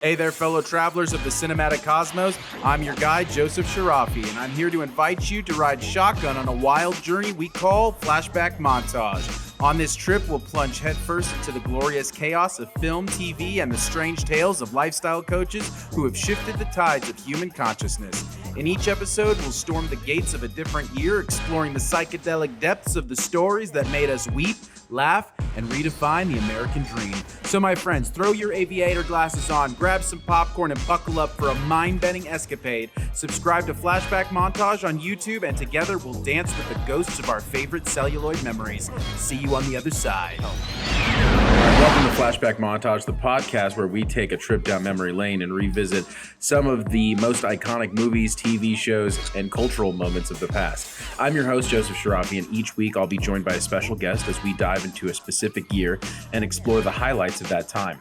Hey there, fellow travelers of the cinematic cosmos. I'm your guide, Joseph Charafi, and I'm here to invite you to ride shotgun on a wild journey we call Flashback Montage. On this trip, we'll plunge headfirst into the glorious chaos of film, TV, and the strange tales of lifestyle coaches who have shifted the tides of human consciousness. In each episode, we'll storm the gates of a different year, exploring the psychedelic depths of the stories that made us weep, laugh, and redefine the American dream. So my friends, throw your aviator glasses on, grab some popcorn, and buckle up for a mind-bending escapade. Subscribe to Flashback Montage on YouTube, and together we'll dance with the ghosts of our favorite celluloid memories. See you on the other side. Welcome to Flashback Montage, the podcast where we take a trip down memory lane and revisit some of the most iconic movies, TV shows, and cultural moments of the past. I'm your host, Joseph Charafi, and each week I'll be joined by a special guest as we dive into a specific year and explore the highlights of that time.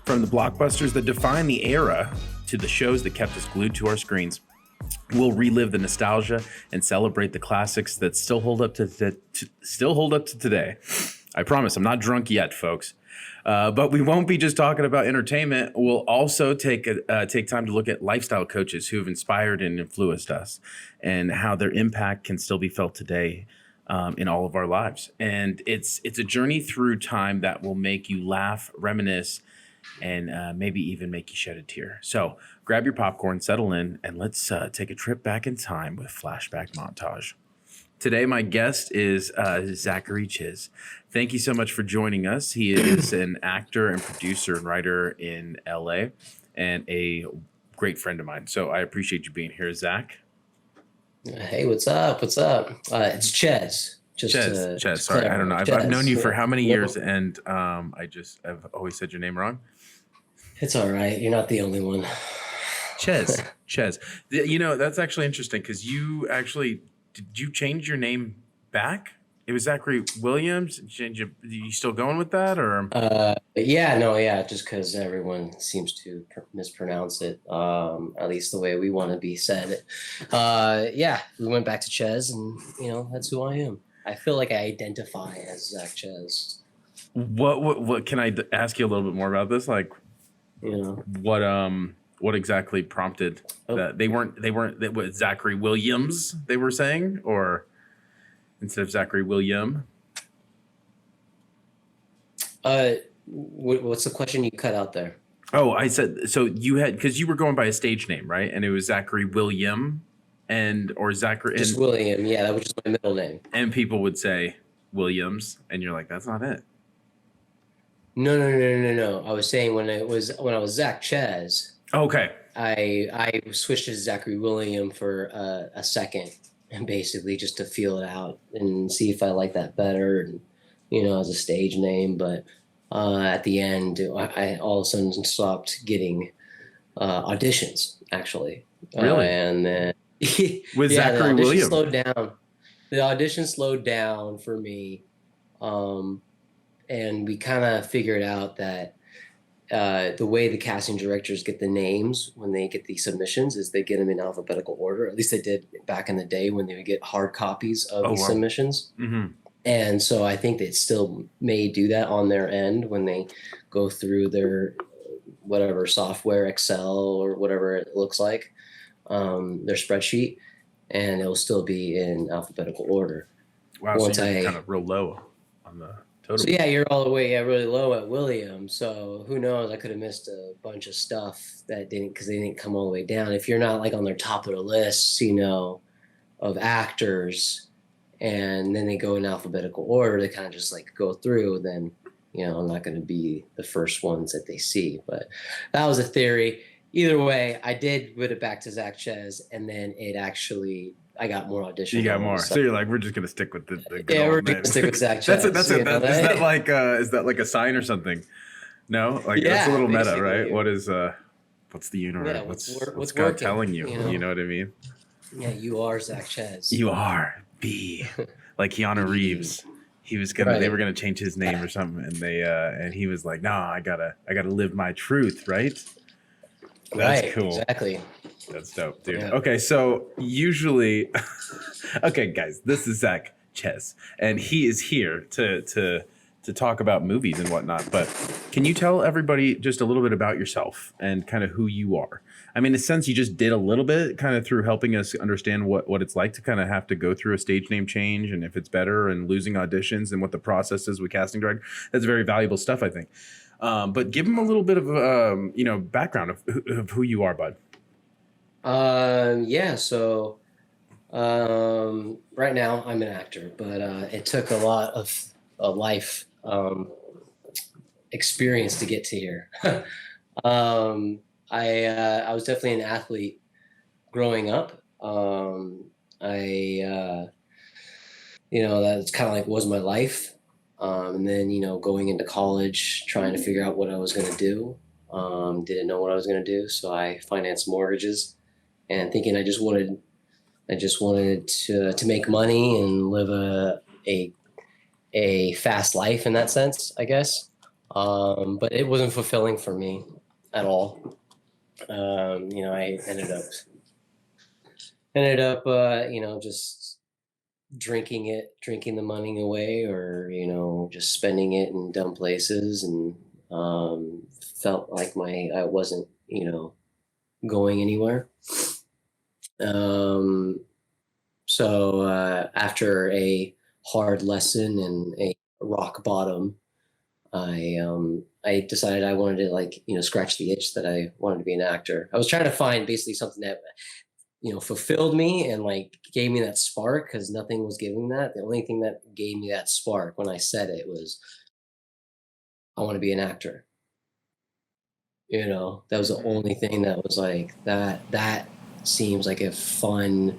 From the blockbusters that define the era to the shows that kept us glued to our screens, we'll relive the nostalgia and celebrate the classics that still hold up to today. I promise I'm not drunk yet, folks. But we won't be just talking about entertainment. We'll also take time to look at lifestyle coaches who have inspired and influenced us and how their impact can still be felt today in all of our lives. And it's a journey through time that will make you laugh, reminisce, and maybe even make you shed a tear. So grab your popcorn, settle in, and let's take a trip back in time with Flashback Montage. Today, my guest is Zachary Chyz. Thank you so much for joining us. He is an actor and producer and writer in LA and a great friend of mine. So I appreciate you being here, Zach. Hey, what's up? It's Chyz. Chyz. Sorry, I don't know. I've known you for how many years, and I've always said your name wrong. It's all right. You're not the only one. Chyz. You know, that's actually interesting because did you change your name back? It was Zachary Williams. Are you still going with that, or? Just because everyone seems to mispronounce it, at least the way we want to be said. We went back to Chyz, and that's who I am. I feel like I identify as Zach Chyz. What can I ask you a little bit more about this? Like, what exactly prompted that? They weren't Zachary Williams, they were saying, or instead of Zachary William? What's the question you cut out there? Oh, I said, so you had, because you were going by a stage name, right? And it was Zachary William or Zachary. Just William, yeah, that was just my middle name. And people would say Williams, and you're like, that's not it. No. I was saying when I was Zach Chyz. Okay. I switched to Zachary William for a second, and basically just to feel it out and see if I like that better, and, as a stage name. But at the end, I all of a sudden stopped getting auditions, actually. Really? And then with Zachary Williams slowed down. The audition slowed down for me, and we kind of figured out that the way the casting directors get the names when they get the submissions is they get them in alphabetical order. At least they did back in the day when they would get hard copies of these submissions. Mm-hmm. And so I think they still may do that on their end when they go through their whatever software, Excel or whatever it looks like, their spreadsheet, and it'll still be in alphabetical order. Wow, so you're kind of real low on the total. So yeah, you're all the way really low at William. So who knows? I could have missed a bunch of stuff because they didn't come all the way down. If you're not like on their top of the list, of actors, and then they go in alphabetical order, they kind of just like go through, then, I'm not going to be the first ones that they see. But that was a theory. Either way, I did put it back to Zach Chyz, and then I got more auditions. You got more. So you're like, we're just going to stick with the yeah, we're going to stick with Zach Chyz. Is that like a sign or something? No? Like, that's a little meta, right? What's the universe? Yeah, what's God telling you? You know what I mean? Yeah, you are Zach Chyz. You are B. Like Keanu Reeves. He was they were gonna change his name or something, and and he was like, "Nah, I gotta live my truth, right?" That's cool. Exactly. That's dope, dude. Yeah. Okay, so usually, okay, guys, this is Zach Chyz, and he is here to to talk about movies and whatnot, but can you tell everybody just a little bit about yourself and kind of who you are? I mean, in a sense, you just did a little bit kind of through helping us understand what it's like to kind of have to go through a stage name change and if it's better and losing auditions and what the process is with casting director. That's very valuable stuff, I think. But give them a little bit of, background of who you are, bud. Yeah. So right now I'm an actor, but it took a lot of a life experience to get to here. I was definitely an athlete growing up. That's kind of like was my life. And then, going into college, trying to figure out what I was going to do. Didn't know what I was going to do. So I financed mortgages and thinking I just wanted to make money and live a fast life in that sense, I guess. But it wasn't fulfilling for me at all. I ended up, just drinking the money away, or just spending it in dumb places, and felt like I wasn't going anywhere. So after a hard lesson and a rock bottom, I decided I wanted to scratch the itch that I wanted to be an actor. I was trying to find basically something that fulfilled me and gave me that spark, because nothing was giving that. The only thing that gave me that spark when I said it was, I want to be an actor. That was the only thing that was that seems like a fun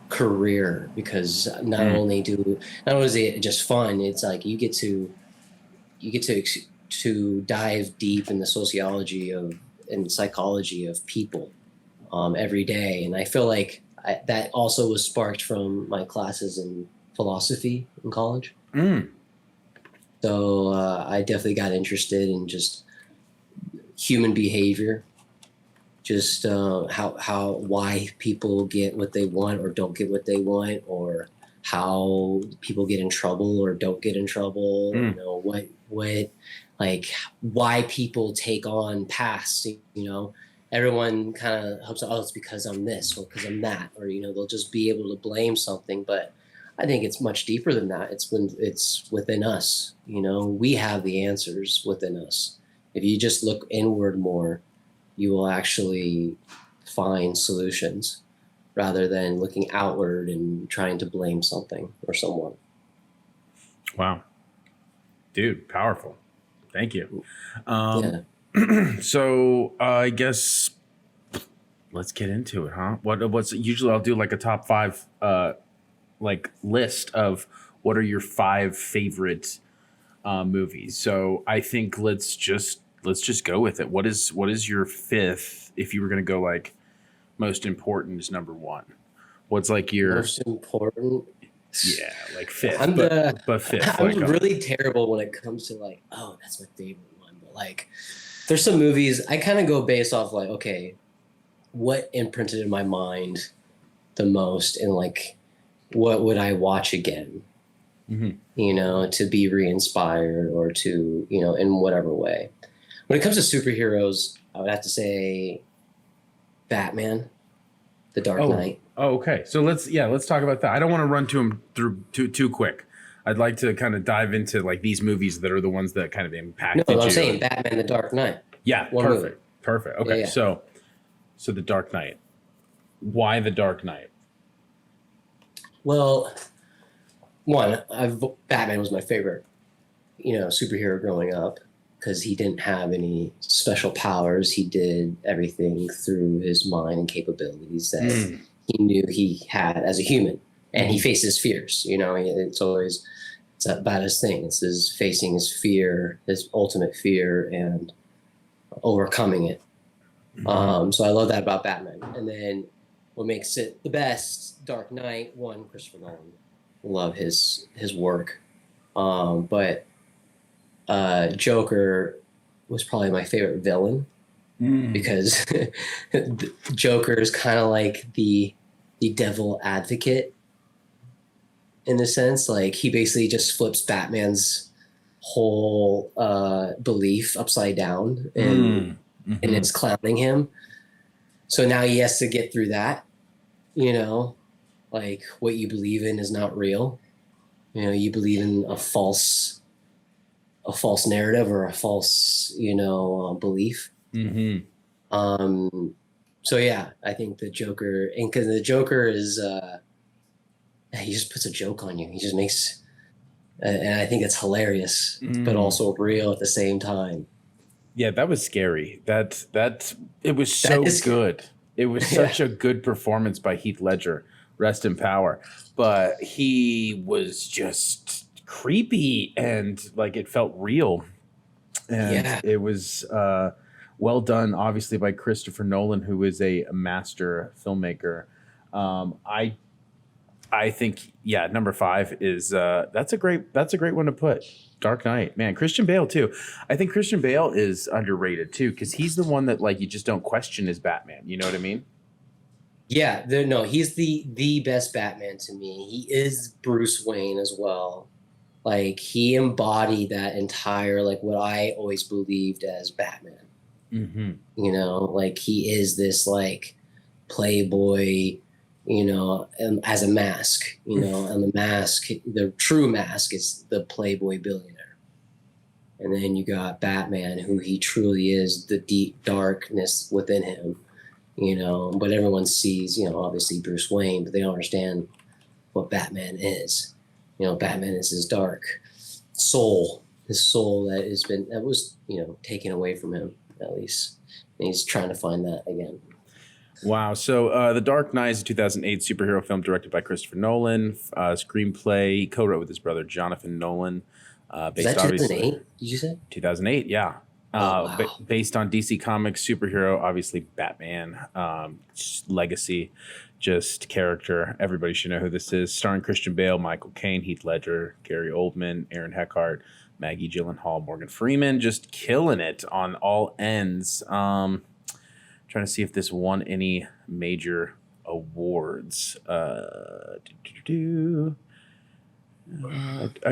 career, because not only is it just fun, it's like you get to dive deep in the sociology and psychology of people every day. And I feel like that also was sparked from my classes in philosophy in college. So I definitely got interested in just human behavior, just why people get what they want or don't get what they want, or how people get in trouble or don't get in trouble. Why people take on past. Everyone kind of hopes, it's because I'm this or because I'm that, or they'll just be able to blame something. But I think it's much deeper than that. It's within us. We have the answers within us. If you just look inward more, you will actually find solutions, rather than looking outward and trying to blame something or someone. Wow. Dude, powerful. Thank you. Yeah. So I guess let's get into it, huh? What's usually I'll do a top 5 list of what are your 5 favorite movies. So I think let's just go with it. What is your 5th, if you were going to go most important is number 1? What's your most important? Yeah, 5th. I'm but 5th. I'm really terrible when it comes to that's my favorite one. But there's some movies I kind of go based off okay, what imprinted in my mind the most, and what would I watch again? To be re-inspired, or to in whatever way. When it comes to superheroes, I would have to say Batman, The Dark Knight. Oh, okay. So let's talk about that. I don't want to run to them through too quick. I'd like to kind of dive into these movies that are the ones that kind of impacted you. No, I'm saying Batman, The Dark Knight. Yeah, perfect. Okay, yeah. So The Dark Knight. Why The Dark Knight? Well, Batman was my favorite, superhero growing up, because he didn't have any special powers. He did everything through his mind and capabilities that he knew he had as a human, and he faced his fears. It's about his thing. It's his facing his fear, his ultimate fear, and overcoming it. So I love that about Batman. And then what makes it the best, Dark Knight, Christopher Nolan. Love his work. But Joker was probably my favorite villain, because Joker is kind of like the devil advocate, in a sense. He basically just flips Batman's whole belief upside down, and it's clowning him. So now he has to get through that, like what you believe in is not real. You believe in a false narrative or a false, belief. So yeah, I think the Joker, and because the Joker is, he just puts a joke on you. He just makes, and I think it's hilarious, but also real at the same time. Yeah, that was scary. It was so good. It was such a good performance by Heath Ledger. Rest in power. But he was just creepy and like it felt real. And it was well done, obviously, by Christopher Nolan, who is a master filmmaker. I think, number 5 is that's a great one to put. Dark Knight, man. Christian Bale too. I think Christian Bale is underrated too because he's the one that like you just don't question as Batman. You know what I mean? Yeah, he's the best Batman to me. He is Bruce Wayne as well. Like he embodied that entire like what I always believed as Batman. Like he is this like playboy, and as a mask, and the mask, the true mask is the playboy billionaire. And then you got Batman, who he truly is, the deep darkness within him, but everyone sees, obviously Bruce Wayne, but they don't understand what Batman is. Batman is his dark soul, his soul that was taken away from him, at least. And he's trying to find that again. Wow. So The Dark Knight is a 2008 superhero film directed by Christopher Nolan. Screenplay he co-wrote with his brother Jonathan Nolan. Is that 2008? Did you say? 2008, yeah. Wow. Based on DC Comics superhero, obviously Batman, legacy, just character. Everybody should know who this is. Starring Christian Bale, Michael Caine, Heath Ledger, Gary Oldman, Aaron Eckhart, Maggie Gyllenhaal, Morgan Freeman, just killing it on all ends. Trying to see if this won any major awards. I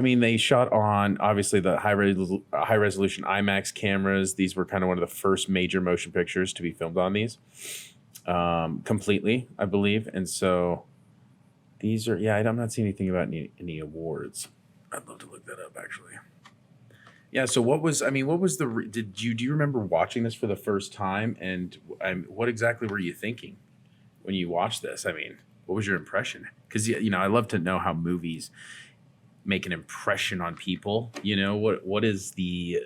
mean, they shot on obviously the high resolution IMAX cameras. These were kind of one of the first major motion pictures to be filmed on these completely, I believe. And so these are, I'm not seeing anything about any awards. I'd love to look that up actually. Yeah. So do you remember watching this for the first time? And what exactly were you thinking when you watched this? I mean, what was your impression? Because, I love to know how movies make an impression on people. What is the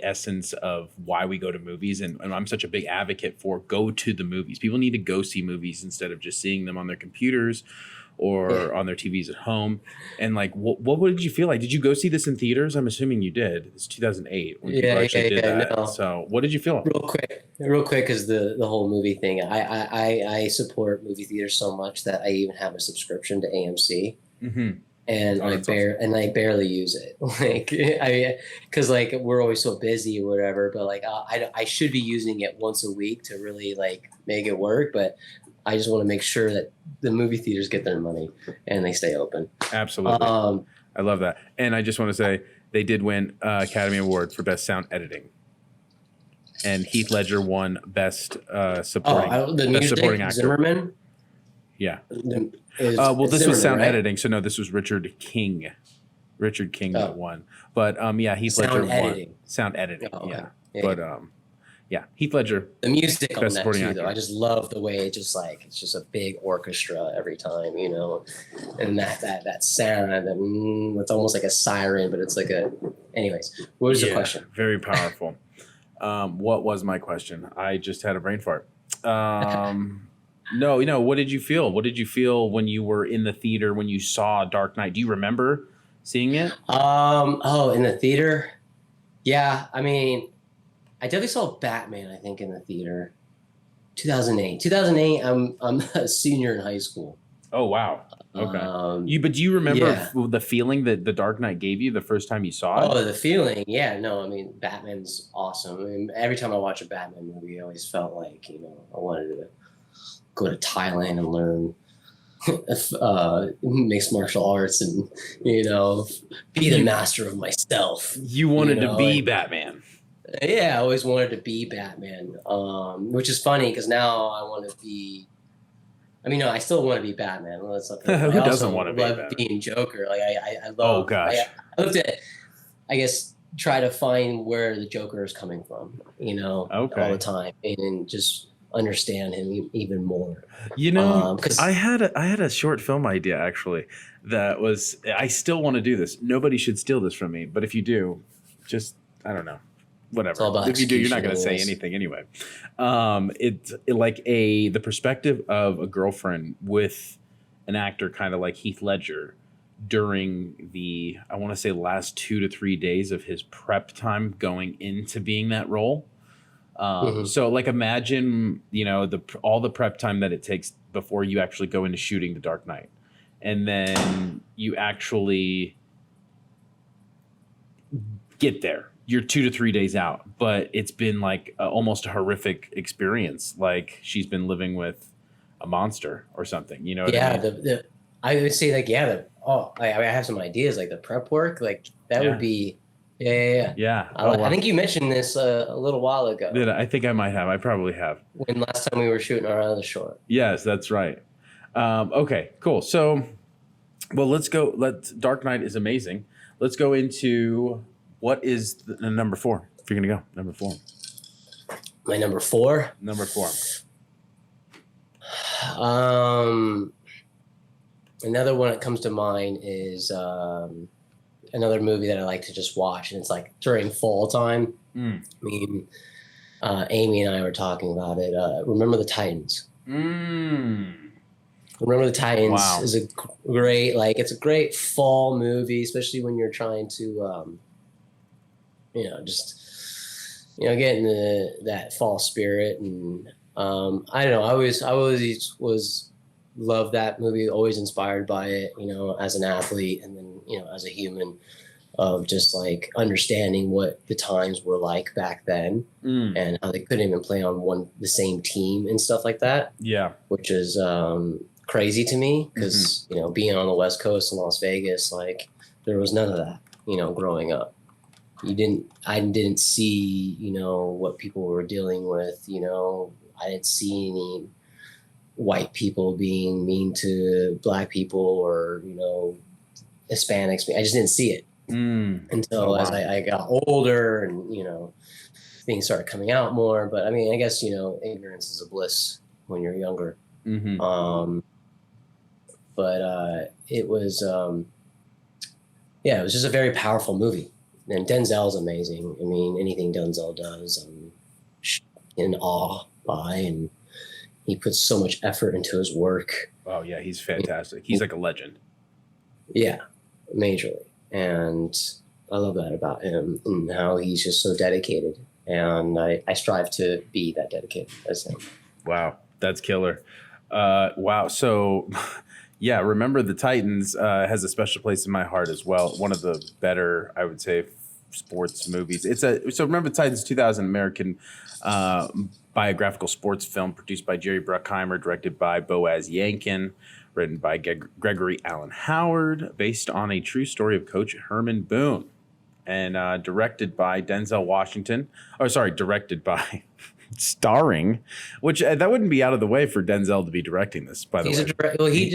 essence of why we go to movies? And I'm such a big advocate for go to the movies. People need to go see movies instead of just seeing them on their computers or on their TVs at home. And like, what did you feel like? Did you go see this in theaters? I'm assuming you did. It's 2008 when people actually did that. No. So what did you feel? Real quick, because the whole movie thing, I support movie theaters so much that I even have a subscription to AMC. And I barely use it. Like, because like we're always so busy or whatever, but like I should be using it once a week to really like make it work. But I just want to make sure that the movie theaters get their money and they stay open. Absolutely. I love that. And I just want to say they did win Academy Award for Best Sound Editing. And Heath Ledger won Best Supporting Actor. Zimmerman? Yeah. This was sound editing. So no, this was Richard King. That won. But Heath Ledger won. Sound editing. Oh, okay. Yeah. Heath Ledger. The music on that too, though. I just love the way it's just a big orchestra every time, and that sound, it's almost like a siren, but it's like anyways, what was the question? Very powerful. What was my question? I just had a brain fart. No, what did you feel? What did you feel when you were in the theater, when you saw Dark Knight? Do you remember seeing it? In the theater? Yeah, I mean, I definitely saw Batman, I think, in the theater. 2008. 2008, I'm a senior in high school. Oh, wow. Okay. But do you remember the feeling that The Dark Knight gave you the first time you saw it? Oh, the feeling. Yeah, no, I mean, Batman's awesome. I mean, every time I watch a Batman movie, I always felt like, I wanted to go to Thailand and learn mixed martial arts and, be the master of myself. You wanted to be Batman. Yeah, I always wanted to be Batman, which is funny because now I want to be. I mean, no, I still want to be Batman. Well, that's Who doesn't want to be love Batman? being Joker. Like I love. Oh gosh. I looked at. I guess try to find where the Joker is coming from. All the time, and just understand him even more. Because I had a short film idea actually that was. I still want to do this. Nobody should steal this from me, but if you do, just I don't know. Whatever. If you do, you're not going to say anything anyway. It's like the perspective of a girlfriend with an actor kind of like Heath Ledger during the, I want to say, last 2 to 3 days of his prep time going into being that role. So like imagine, all the prep time that it takes before you actually go into shooting The Dark Knight. And then you actually get there. You're 2 to 3 days out, but it's been like almost a horrific experience. Like she's been living with a monster or something, What I mean? I would say like, I have some ideas like the prep work, like that would be, yeah. I think you mentioned this a little while ago. I think I might have. I probably have. When last time we were shooting our other short. Yes, that's right. Okay, cool. So, well, let's go. Dark Knight is amazing. Let's go into. What is the number 4? If you're going to go, number 4. My number 4? Number 4. Another one that comes to mind is another movie that I like to just watch. And it's like during fall time. I mean, Amy and I were talking about it. Remember the Titans. Remember the Titans is a great, it's a great fall movie, especially when you're trying to... get into that fall spirit. And I don't know, I always was loved that movie, always inspired by it, as an athlete and then, as a human, of just like understanding what the times were like back then and how they couldn't even play on the same team and stuff like that. Yeah. Which is crazy to me because, being on the West Coast in Las Vegas, like there was none of that, growing up. I didn't see, what people were dealing with, I didn't see any white people being mean to black people or, Hispanics. I just didn't see it until as I got older and, things started coming out more. But I mean, I guess, ignorance is a bliss when you're younger. But it was, it was just a very powerful movie. And Denzel's amazing. I mean, anything Denzel does, I'm in awe by, and he puts so much effort into his work. Oh yeah, he's fantastic. He's like a legend. Yeah, majorly. And I love that about him and how he's just so dedicated. And I strive to be that dedicated as him. Wow, that's killer. Wow. So, yeah, Remember the Titans has a special place in my heart as well. One of the better, I would say, sports movies. So Remember the Titans, 2000 American biographical sports film produced by Jerry Bruckheimer, directed by Boaz Yankin, written by Gregory Allen Howard, based on a true story of Coach Herman Boone, and directed by Denzel Washington. Oh, sorry, directed by... starring, which that wouldn't be out of the way for Denzel to be directing this, by the way. He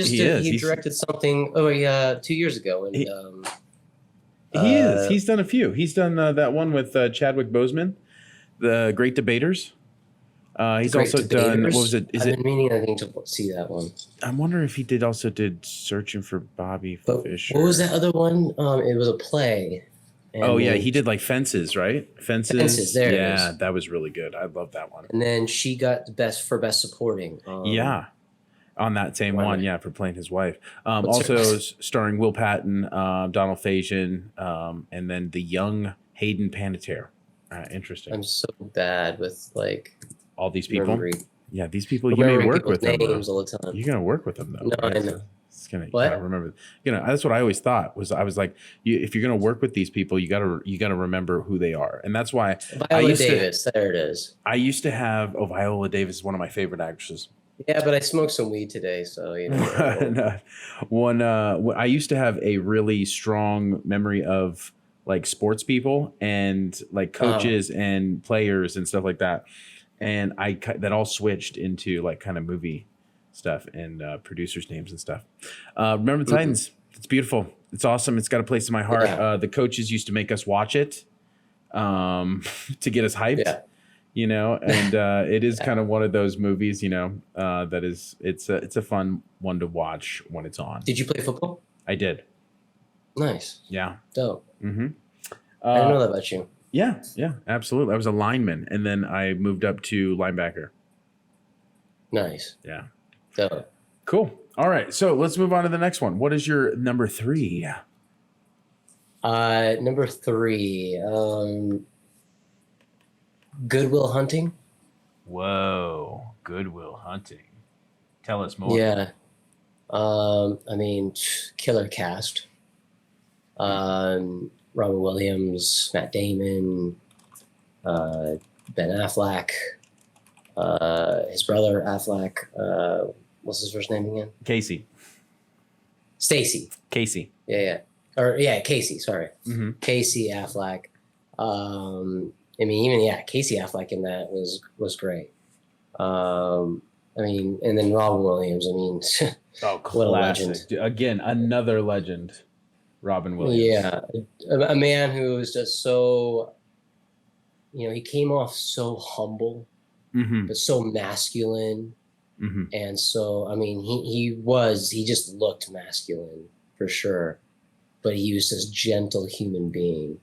directed something 2 years ago. And He's done a few. He's done that one with Chadwick Boseman, The Great Debaters. He's also done, what was it? I've been meaning, I think, to see that one. I wonder if he did Searching for Bobby Fischer. What was that other one? It was a play. And he did like Fences, right? Fences, there. Yeah, that was really good. I love that one. And then she got the best supporting. On that same one, for playing his wife. Also starring Will Patton, Donald Faison, and then the young Hayden Panettiere. Interesting. I'm so bad with all these people. Yeah, these people you may work with them. Names all the time. You're gonna work with them though. No, right? I know. You gotta remember. That's what I always thought. I was like, if you're gonna work with these people, you gotta remember who they are, and that's why Viola Davis. There it is. I used to have Viola Davis is one of my favorite actresses. Yeah, but I smoked some weed today, so you know. I used to have a really strong memory of like sports people and like coaches and players and stuff like that, and that all switched into like kind of movie stuff and producers' names and stuff. Remember the Titans? It's beautiful. It's awesome. It's got a place in my heart. Yeah. The coaches used to make us watch it to get us hyped. Yeah. You know, and it is kind of one of those movies, you know, that is it's a fun one to watch when it's on. Did you play football? I did. Nice. Yeah. Dope. Mm-hmm. I didn't know that about you. Yeah, absolutely. I was a lineman, and then I moved up to linebacker. Nice. Yeah. Dope. Cool. All right, so let's move on to the next one. What is your number 3? Number 3. Good Will Hunting. Whoa, Good Will Hunting. Tell us more. Yeah. I mean, killer cast. Robin Williams, Matt Damon, Ben Affleck, his brother Affleck. What's his first name again? Casey. Stacy. Casey. Yeah. Casey. Sorry. Mm-hmm. Casey Affleck. I mean, even Casey Affleck in that was great. I mean, and then Robin Williams. I mean, what a legend! Again, another legend, Robin Williams. Yeah, a man who was just so, you know, he came off so humble, but so masculine, and so I mean, he just looked masculine for sure, but he was this gentle human being.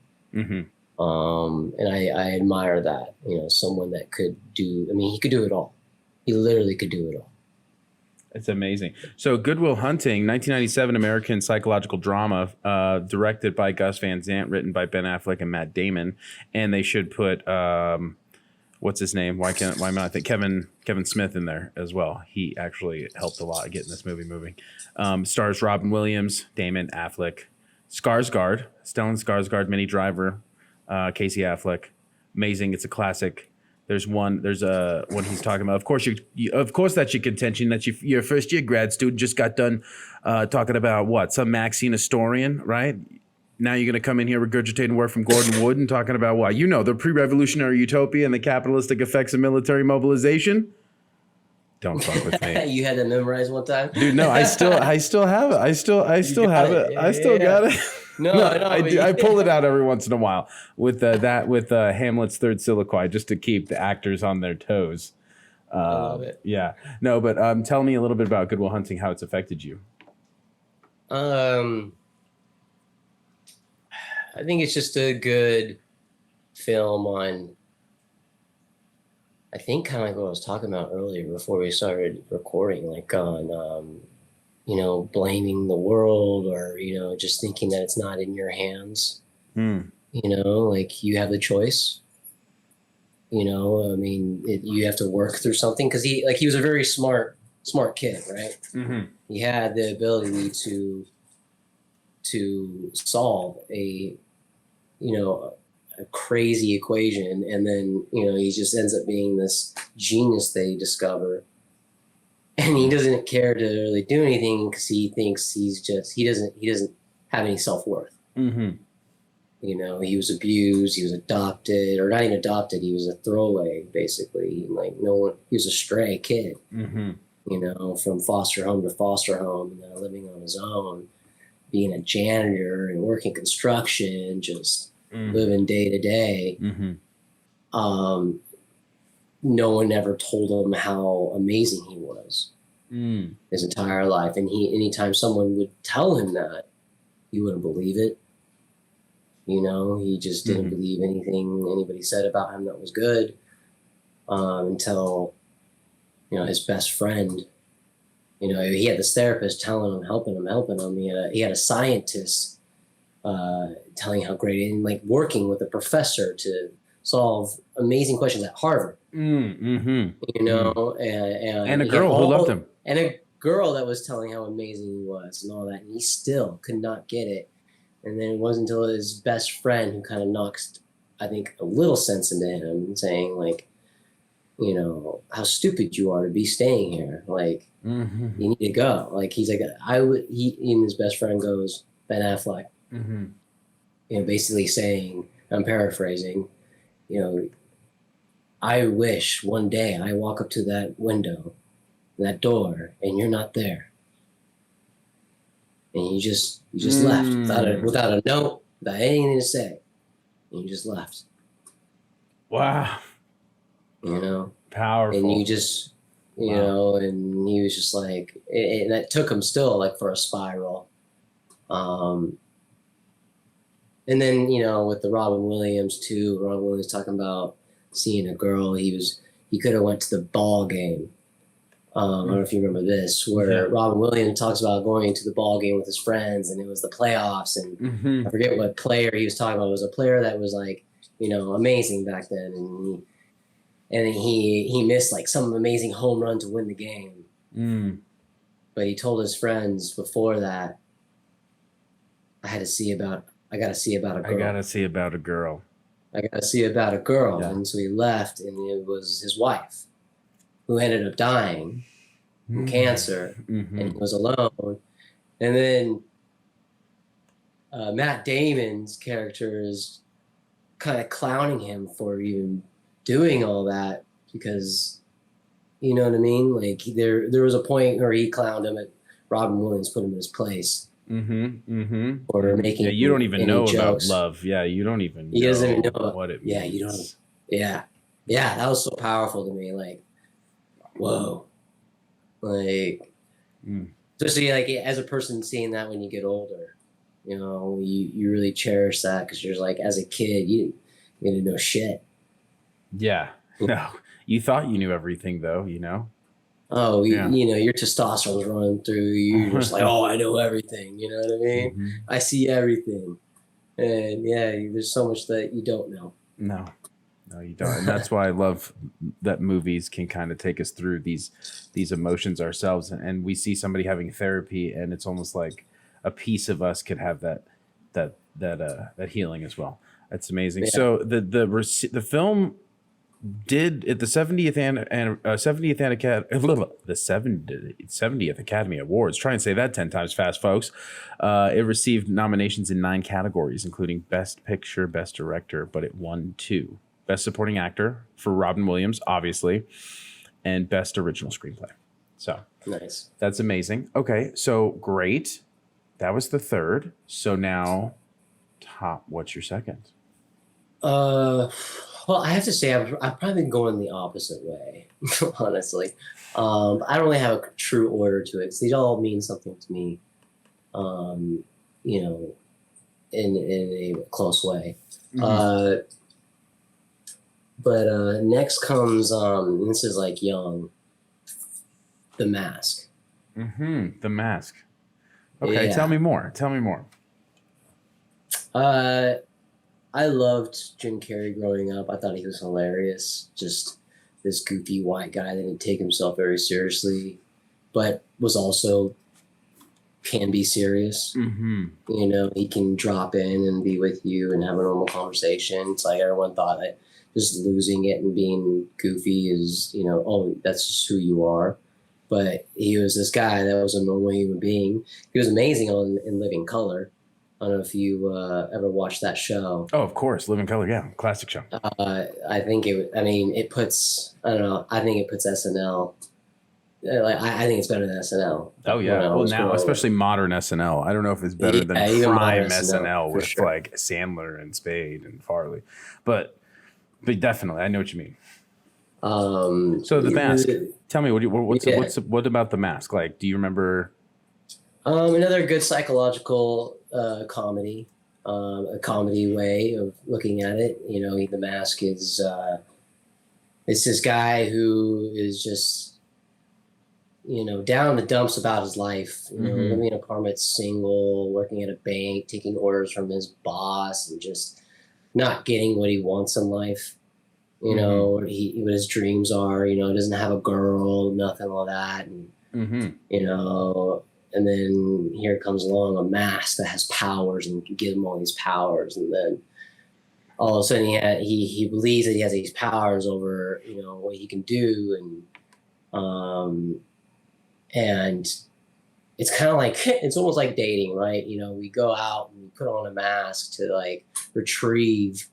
And I admire that, you know, someone that could do, I mean, he could do it all. He literally could do it all. It's amazing. So Good Will Hunting, 1997 American psychological drama, directed by Gus Van Sant, written by Ben Affleck and Matt Damon. And they should put, what's his name? Why am I not think Kevin Smith in there as well? He actually helped a lot getting this movie moving. Stars Robin Williams, Damon, Affleck, Skarsgård, Stellan Skarsgård, Minnie Driver, Casey Affleck. Amazing. It's a classic. There's one he's talking about. Of course, that's your contention that you're a first year grad student just got done talking about what? Some Maxine historian, right? Now you're going to come in here regurgitating work from Gordon Wood and talking about what? You know, the pre-revolutionary utopia and the capitalistic effects of military mobilization. Don't fuck with me. You had that memorized one time? Dude, no, I still have it. I still have it. I still got it. No, I do. I pull it out every once in a while with Hamlet's third soliloquy just to keep the actors on their toes. I love it. Yeah. No, but tell me a little bit about Good Will Hunting, how it's affected you. I think it's just a good film on, I think kind of like what I was talking about earlier before we started recording, like on, you know, blaming the world or, you know, just thinking that it's not in your hands. You know, like you have the choice. You know, I mean, you have to work through something because he was a very smart kid, right? He had the ability to solve a crazy equation, and then, you know, he just ends up being this genius they discover, and he doesn't care to really do anything because he thinks he doesn't have any self-worth. You know, he was abused, he was adopted, or not even adopted, he was a throwaway, basically. Like, no one, he was a stray kid, you know, from foster home to foster home, and then living on his own, being a janitor and working construction, just living day to day. No one ever told him how amazing he was his entire life. And anytime someone would tell him that, he wouldn't believe it. You know, he just didn't believe anything anybody said about him that was good, until, you know, his best friend, you know, he had this therapist telling him, helping him. He had a scientist telling how great, and like working with a professor to solve amazing questions at Harvard. You know, and a girl who loved him. And a girl that was telling how amazing he was and all that. And he still could not get it. And then it wasn't until his best friend who kind of knocked, I think, a little sense into him, saying like, you know, how stupid you are to be staying here. Like, you need to go. Like, he's like, he and his best friend goes, Ben Affleck, you know, basically saying, I'm paraphrasing, you know, I wish one day I walk up to that window, that door, and you're not there. And you just left without a note, without anything to say. And you just left. Wow. You know? Powerful. And you just, you know, and he was just like, and that took him still like for a spiral. And then, you know, with the Robin Williams too, Robin Williams talking about seeing a girl, he could have went to the ball game. I don't know if you remember this, where Robin Williams talks about going to the ball game with his friends, and it was the playoffs, and I forget what player he was talking about. It was a player that was like, you know, amazing back then, and he missed like some amazing home run to win the game. But he told his friends before that, I got to see about a girl. I gotta see about a girl. Yeah. And so he left, and it was his wife who ended up dying from cancer, and he was alone. And then Matt Damon's character is kind of clowning him for even doing all that, because, you know what I mean? Like, there was a point where he clowned him, and Robin Williams put him in his place. Or making you don't even know jokes about love. Yeah, you don't even he doesn't even know what it means. Yeah, you don't. Yeah, that was so powerful to me. Like, whoa. Like, especially like as a person seeing that when you get older, you know, you really cherish that, because you're like, as a kid, you didn't know shit. Yeah. No, you thought you knew everything though, you know? Oh, you know, your testosterone's running through you. You're just like, oh, I know everything. You know what I mean? I see everything. And yeah, there's so much that you don't know. No, you don't. And that's why I love that movies can kind of take us through these emotions ourselves. And we see somebody having therapy, and it's almost like a piece of us could have that healing as well. That's amazing. Yeah. So the film did at the 70th Academy Awards. Try and say that 10 times fast, folks. It received nominations in 9 categories, including Best Picture, Best Director, but it won 2. Best Supporting Actor for Robin Williams, obviously, and Best Original Screenplay. So nice. That's amazing. Okay, so great. That was the third. So now, what's your second? Well, I have to say, I've probably been going the opposite way, honestly. I don't really have a true order to it. These all mean something to me, you know, in a close way. But next comes, this is like young, The Mask. The Mask. Okay, yeah. Tell me more. I loved Jim Carrey growing up. I thought he was hilarious. Just this goofy white guy that didn't take himself very seriously, but was also can be serious. You know, he can drop in and be with you and have a normal conversation. It's like everyone thought that just losing it and being goofy is, you know, oh, that's just who you are. But he was this guy that was a normal human being. He was amazing in Living Color. I don't know if you ever watched that show. Oh, of course. Living Color. Yeah. Classic show. I think it puts SNL. I think it's better than SNL. Oh, yeah. Well, now, especially modern SNL. I don't know if it's better than prime SNL with sure. like Sandler and Spade and Farley. But definitely, I know what you mean. So The Mask. Tell me, what about The Mask? Like, do you remember? Another good psychological comedy, a comedy way of looking at it. You know, The Mask is it's this guy who is just, you know, down in the dumps about his life. You know, living in an apartment, single, working at a bank, taking orders from his boss, and just not getting what he wants in life. You know, what his dreams are. You know, doesn't have a girl, nothing like that, and you know. And then here comes along a mask that has powers and can give him all these powers. And then all of a sudden he believes that he has these powers over, you know, what he can do, and it's kind of like, it's almost like dating, right? You know, we go out and we put on a mask to like retrieve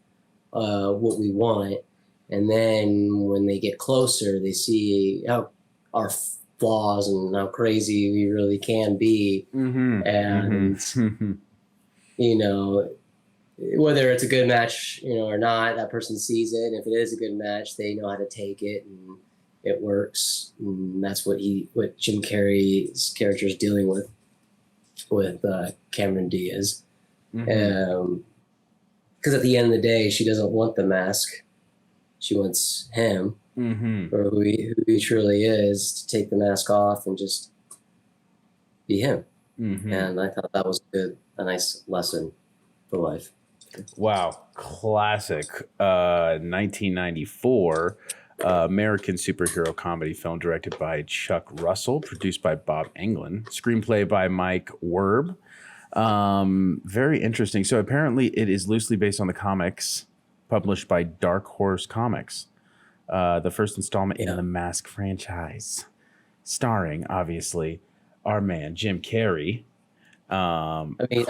what we want, and then when they get closer, they see how our flaws and how crazy we really can be, and you know, whether it's a good match, you know, or not, that person sees it. And if it is a good match, they know how to take it, and it works. And that's what Jim Carrey's character is dealing with Cameron Diaz. Because at the end of the day, she doesn't want the mask. She wants him for who he truly is, to take the mask off and just be him. And I thought that was a nice lesson for life. Wow. Classic 1994 American superhero comedy film directed by Chuck Russell, produced by Bob Englund, screenplay by Mike Werb. Very interesting. So apparently it is loosely based on the comics published by Dark Horse Comics, the first installment in the Mask franchise, starring, obviously, our man Jim Carrey. I think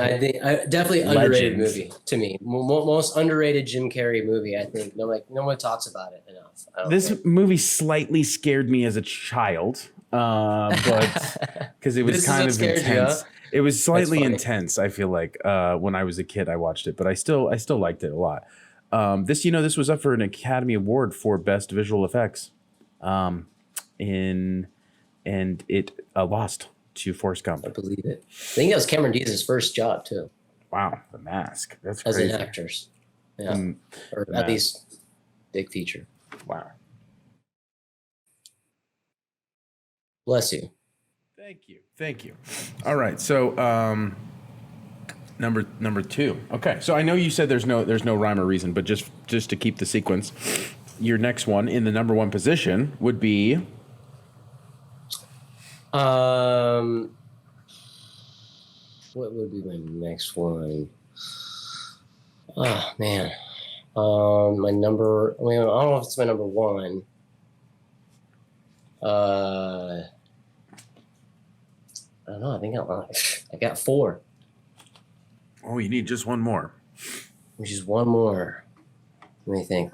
definitely underrated movie to me. Most underrated Jim Carrey movie. I think no one talks about it enough. This movie slightly scared me as a child, but because it was kind of intense. You, huh? It was slightly intense. I feel like when I was a kid, I watched it, but I still liked it a lot. This was up for an Academy Award for Best Visual Effects, and it lost to Forrest Gump. I believe it. I think that was Cameron Diaz's first job too. Wow, The Mask. That's crazy. As an actor, or at least big feature. Wow. Bless you. Thank you. All right, so number 2. Okay, so I know you said there's no rhyme or reason, but just to keep the sequence, your next one in the number 1 position would be. What would be my next one? Oh man. My number. I don't know if it's my number 1. I don't know. I think I got 4. Oh, you need just one more. Just one more. Let me think.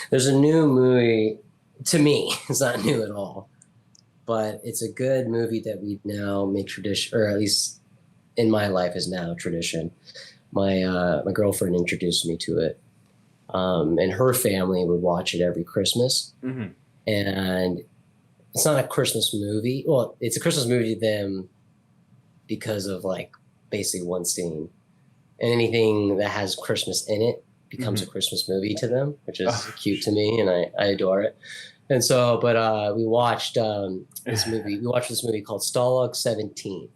There's a new movie, to me, it's not new at all, but it's a good movie that we now make tradition, or at least in my life is now tradition. My girlfriend introduced me to it, and her family would watch it every Christmas. And it's not a Christmas movie. Well, it's a Christmas movie to them because of like basically one scene, and anything that has Christmas in it becomes a Christmas movie to them, which is cute to me, and I adore it. And so, but we watched this movie. We watched this movie called Stalag 17,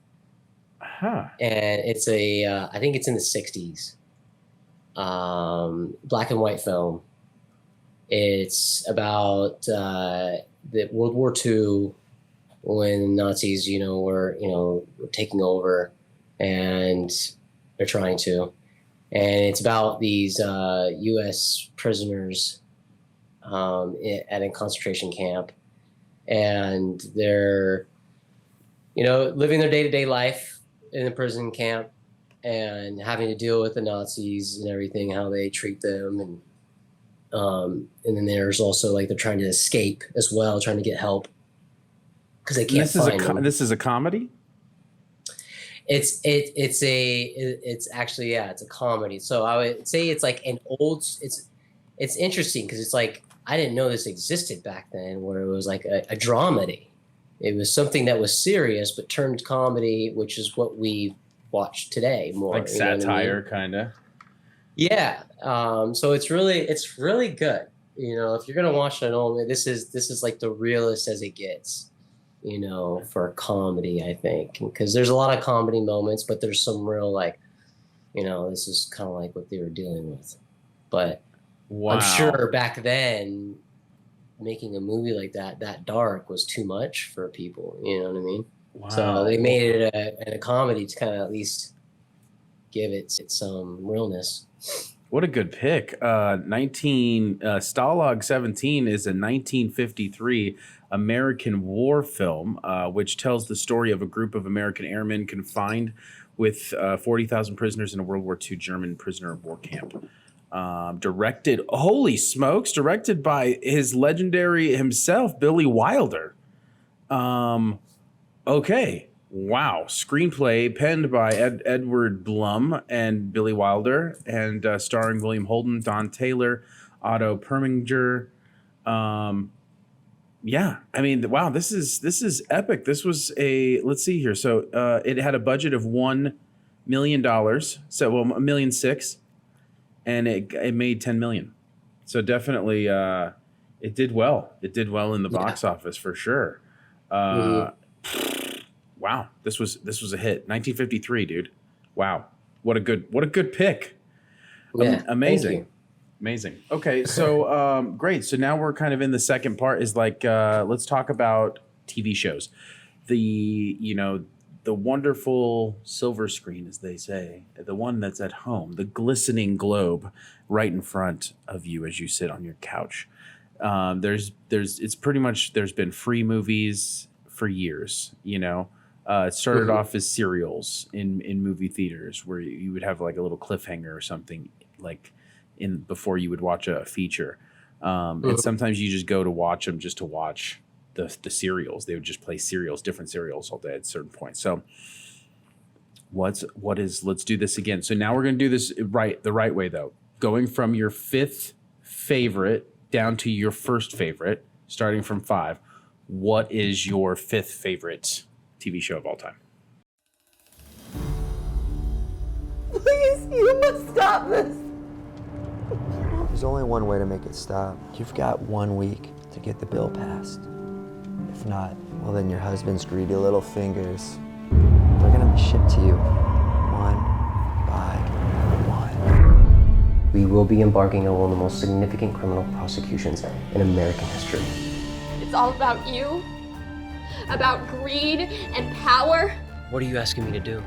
and it's I think it's in the 60s, black and white film. It's about the World War II, when Nazis, were taking over, and they're trying to. And it's about these U.S. prisoners at a concentration camp, and they're, living their day-to-day life in the prison camp, and having to deal with the Nazis and everything, how they treat them, and then there's also like they're trying to escape as well, trying to get help because they can't find them. This is a comedy. It's actually it's a comedy. So I would say it's like it's interesting because it's like I didn't know this existed back then, where it was like a dramedy. It was something that was serious but turned comedy, which is what we watch today more. Like satire, kind of. Yeah. So it's really good. If you're gonna watch an old movie, this is like the realest as it gets. For a comedy, I think, because there's a lot of comedy moments, but there's some real this is kind of like what they were dealing with. But wow. I'm sure back then, making a movie like that dark was too much for people. You know what I mean? Wow. So they made it a comedy to kind of at least give it some realness. What a good pick. Stalag 17 is a 1953 American war film, which tells the story of a group of American airmen confined with 40,000 prisoners in a World War II German prisoner of war camp. Directed by his legendary himself, Billy Wilder. Okay. Wow. Screenplay penned by Edward Blum and Billy Wilder, and starring William Holden, Don Taylor, Otto Preminger. Yeah. I mean, wow, this is epic. This was let's see here. So it had a budget of $1 million. So, well, $1.6 million, and it made 10 million. So definitely it did well. It did well in the box office for sure. Wow, this was a hit. 1953, dude. Wow, what a good pick. Yeah, amazing. Okay, so great. So now we're kind of in the second part. Is like let's talk about TV shows. The wonderful silver screen, as they say, the one that's at home, the glistening globe right in front of you as you sit on your couch. There's been free movies for years, It started off as serials in movie theaters where you would have like a little cliffhanger or something like before you would watch a feature. And sometimes you just go to watch them just to watch the serials. They would just play different serials all day at certain points. So let's do this again. So now we're going to do this the right way though. Going from your fifth favorite down to your first favorite, starting from 5. What is your fifth favorite TV show of all time? Please, you must stop this. There's only one way to make it stop. You've got 1 week to get the bill passed. If not, well then your husband's greedy little fingers, they're gonna be shipped to you, one by one. We will be embarking on one of the most significant criminal prosecutions in American history. It's all about you, about greed and power. What are you asking me to do?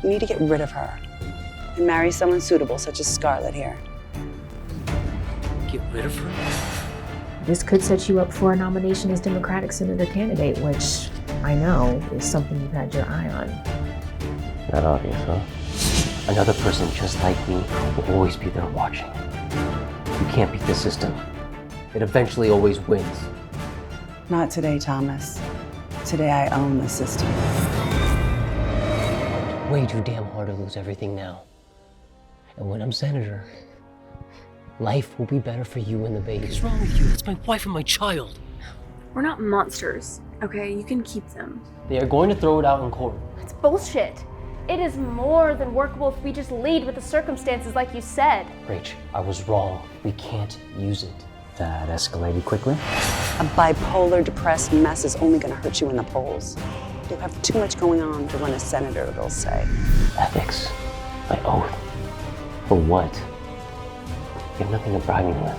You need to get rid of her and marry someone suitable, such as Scarlett here. Get rid of her? This could set you up for a nomination as Democratic Senator candidate, which I know is something you've had your eye on. Not obvious, huh? Another person just like me will always be there watching. You can't beat the system. It eventually always wins. Not today, Thomas. Today I own the system. Way too damn hard to lose everything now. And when I'm senator, life will be better for you and the baby. What's wrong with you? That's my wife and my child. We're not monsters, okay? You can keep them. They are going to throw it out in court. That's bullshit. It is more than workable if we just lead with the circumstances like you said. Rach, I was wrong. We can't use it. That escalated quickly. A bipolar, depressed mess is only going to hurt you in the polls. You'll have too much going on to run as senator, they'll say. Ethics. My oath. For what? You have nothing to bribe me with.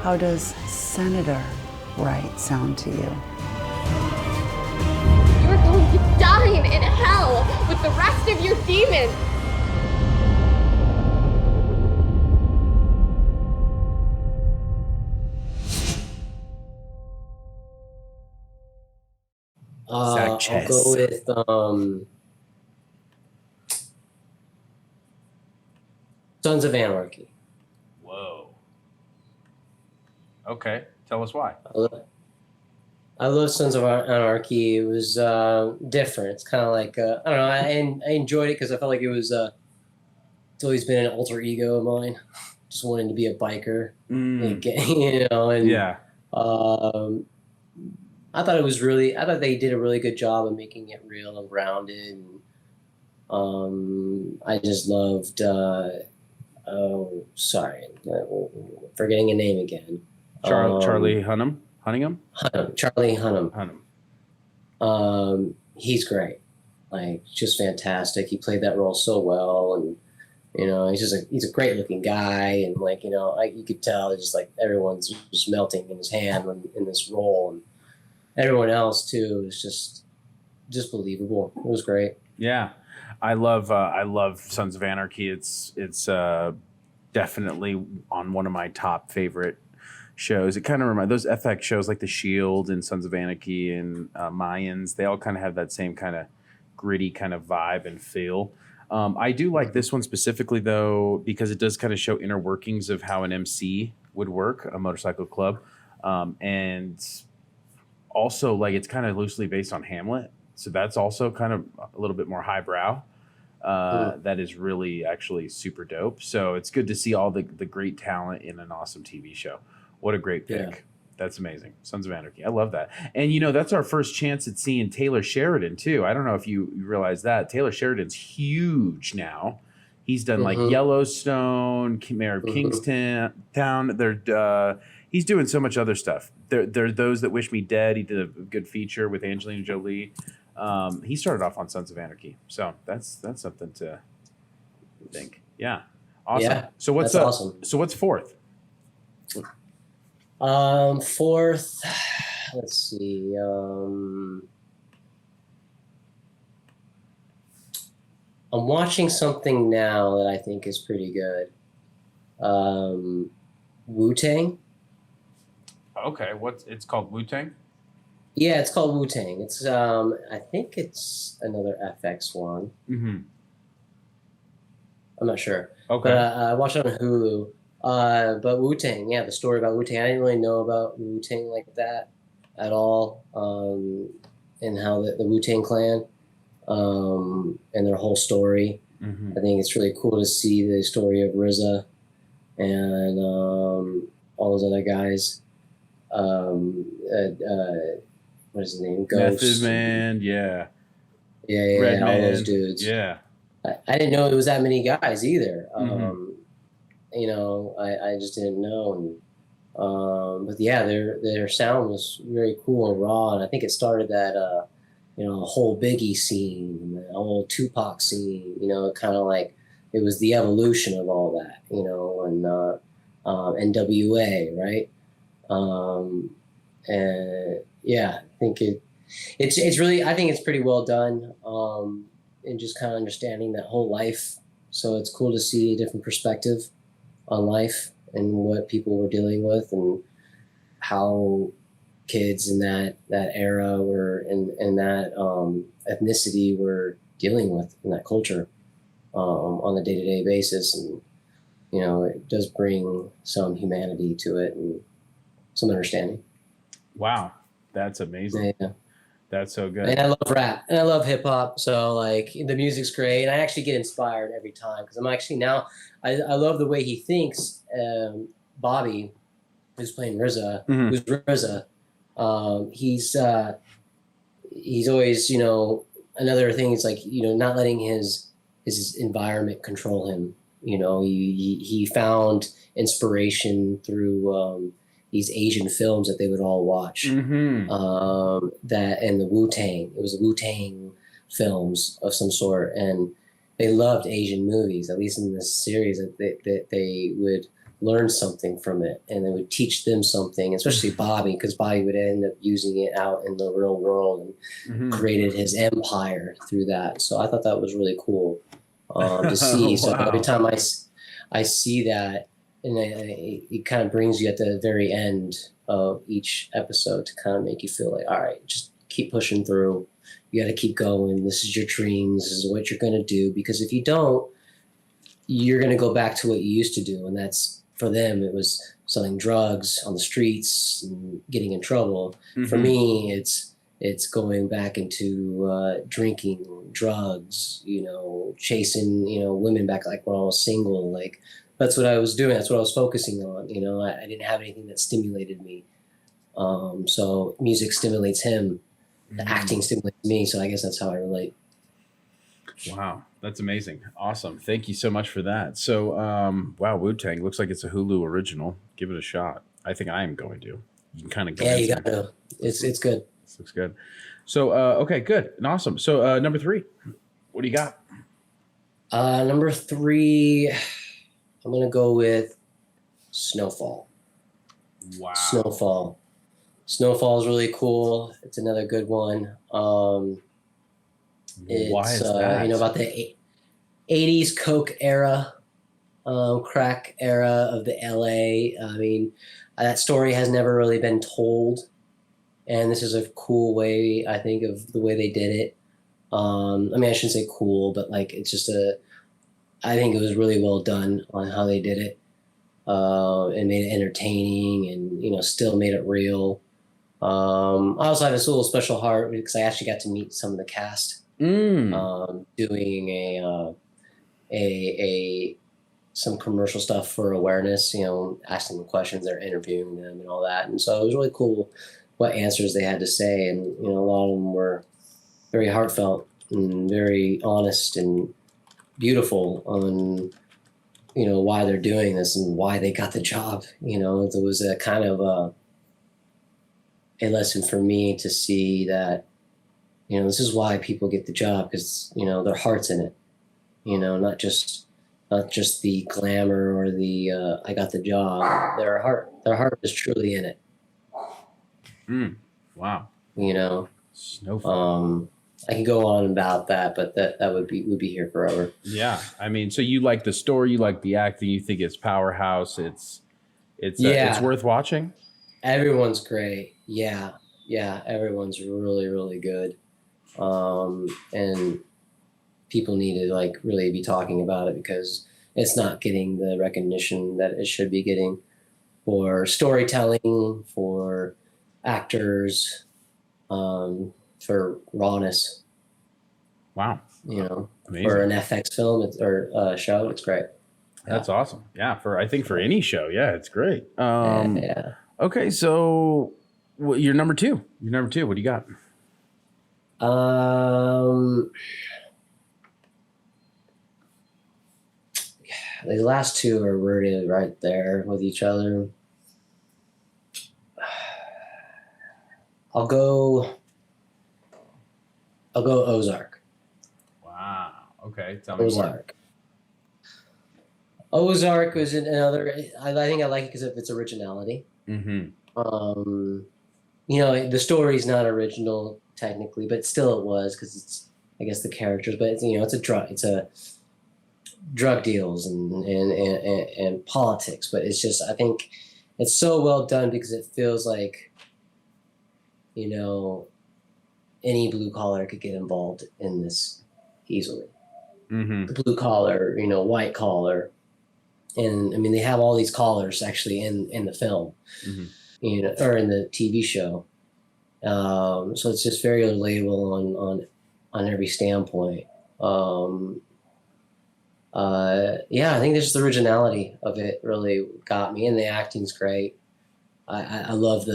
How does senator right sound to you? You're going to die in hell with the rest of your demons. Zach Chyz. I'll go with Sons of Anarchy. Whoa. Okay, tell us why. I love Sons of Anarchy. It was different. It's kind of like I don't know. I enjoyed it because I felt like it was. It's always been an alter ego of mine, just wanting to be a biker. Like, and yeah. I thought they did a really good job of making it real and grounded. And, I just loved. Forgetting a name again. Charlie Hunnam. Charlie Hunnam. He's great. Like, just fantastic. He played that role so well, and he's a great looking guy, and you could tell just like everyone's just melting in his hand in this role, and everyone else too is just just believable. It was great. Yeah, I love Sons of Anarchy. It's definitely on one of my top favorite shows. It kind of reminds those FX shows like The Shield and Sons of Anarchy and Mayans. They all kind of have that same kind of gritty kind of vibe and feel. I do like this one specifically though because it does kind of show inner workings of how an MC would work, a motorcycle club, and also like it's kind of loosely based on Hamlet. So that's also kind of a little bit more highbrow. That is really actually super dope. So it's good to see all the great talent in an awesome TV show. What a great pick. Yeah. That's amazing. Sons of Anarchy. I love that. And, you know, that's our first chance at seeing Taylor Sheridan, too. I don't know if you realize that. Taylor Sheridan's huge now. He's done like Yellowstone, Mayor of Kingstown. He's doing so much other stuff. There are Those That Wish Me Dead. He did a good feature with Angelina Jolie. He started off on Sons of Anarchy. So that's something to think. Yeah. Awesome. Yeah, so what's awesome. So what's fourth? Fourth, let's see. I'm watching something now that I think is pretty good. Wu-Tang. Okay, it's called Wu-Tang? Yeah, it's called Wu-Tang. It's I think it's another FX one. Mm-hmm. I'm not sure. Okay. But I watched it on Hulu. But Wu-Tang, yeah, the story about Wu-Tang. I didn't really know about Wu-Tang like that at all, and how the Wu-Tang Clan, and their whole story. Mm-hmm. I think it's really cool to see the story of RZA and all those other guys. What is his name? Ghost. Method Man, yeah. Yeah, all those dudes. Yeah. I didn't know it was that many guys either. You know, I just didn't know. And, but yeah, their sound was very cool and raw. And I think it started that, you know, whole Biggie scene, and the whole Tupac scene, you know, kind of like it was the evolution of all that, you know, and NWA, right? And yeah, I think it's really, I think it's pretty well done. And just kind of understanding that whole life. So it's cool to see a different perspective on life and what people were dealing with and how kids in that era were in that ethnicity were dealing with in that culture on a day-to-day basis. And, you know, it does bring some humanity to it and some understanding. Wow. That's amazing. Yeah. That's so good. And I love rap and I love hip hop. So like the music's great. And I actually get inspired every time because I'm actually now, I love the way he thinks. Bobby, who's playing RZA, who's RZA, he's always, you know, another thing is like, you know, not letting his environment control him. You know, he found inspiration through these Asian films that they would all watch. That and the Wu-Tang. It was Wu-Tang films of some sort, and they loved Asian movies. At least in this series, that they would learn something from it, and they would teach them something. Especially Bobby, because Bobby would end up using it out in the real world and created his empire through that. So I thought that was really cool to see. So every time I see that. And it kind of brings you at the very end of each episode to kind of make you feel like, all right, just keep pushing through. You got to keep going. This is your dreams. This is what you're going to do. Because if you don't, you're going to go back to what you used to do. And that's, for them, it was selling drugs on the streets and getting in trouble. For me, it's going back into drinking, drugs, you know, chasing, you know, women back like when I was single, like, that's what I was doing. That's what I was focusing on. You know, I didn't have anything that stimulated me. So music stimulates him. The acting stimulates me. So I guess that's how I relate. Wow. That's amazing. Awesome. Thank you so much for that. So, wow, Wu-Tang looks like it's a Hulu original. Give it a shot. I think I am going to. You can kind of go. Yeah, you got to. It's good. This looks good. So, okay, good and awesome. So, number 3, what do you got? Number 3. I'm going to go with Snowfall. Wow. Snowfall is really cool. It's another good one. Why is that? About the 80s Coke era, crack era of the LA. I mean, that story has never really been told. And this is a cool way, I think, of the way they did it. I mean, I shouldn't say cool, but like, it's just I think it was really well done on how they did it. And made it entertaining and, still made it real. I also had this little special heart because I actually got to meet some of the cast doing some commercial stuff for awareness, asking them questions, they're interviewing them and all that. And so it was really cool what answers they had to say. And, a lot of them were very heartfelt and very honest and beautiful on, why they're doing this and why they got the job. There was a kind of a lesson for me to see that, this is why people get the job, because, their heart's in it, not just the glamour or the, I got the job. Their heart is truly in it. Wow. Snowfall. I can go on about that, but that would be here forever. Yeah. I mean, so you like the story, you like the acting, you think it's powerhouse. It's worth watching. Everyone's great. Yeah. Everyone's really, really good. And people need to like really be talking about it because it's not getting the recognition that it should be getting for storytelling, for actors, for rawness. Wow. Amazing. For an FX film or show, it's great. That's awesome. Yeah. I think for any show. Yeah, it's great. Yeah. Okay. So you're number two. What do you got? The last two are really right there with each other. I'll go Ozark. Wow. Okay. Tell me Ozark. More. Ozark was another. I think I like it because of its originality. Mm-hmm. The story's not original technically, but still it was because it's, I guess, the characters. But it's, it's a drug deals and politics. But it's just, I think it's so well done because it feels like, any blue collar could get involved in this easily. Mm-hmm. The blue collar, white collar. And I mean, they have all these collars actually in the film, or in the TV show. So it's just very relatable on every standpoint. I think just the originality of it really got me, and the acting's great. I love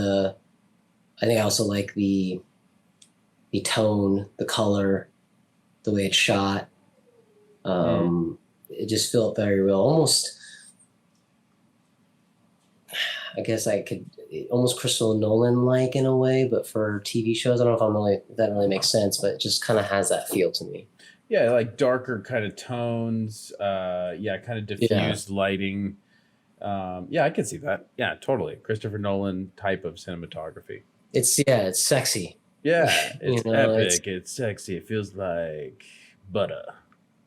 I think I also like the tone, the color, the way it's shot. It just felt very real, almost. I guess almost Crystal Nolan-like in a way, but for TV shows, I don't know if that really makes sense, but it just kind of has that feel to me. Yeah, like darker kind of tones. Kind of diffused lighting. I can see that. Yeah, totally. Christopher Nolan type of cinematography. It's sexy. Yeah, it's epic. It's sexy. It feels like butter.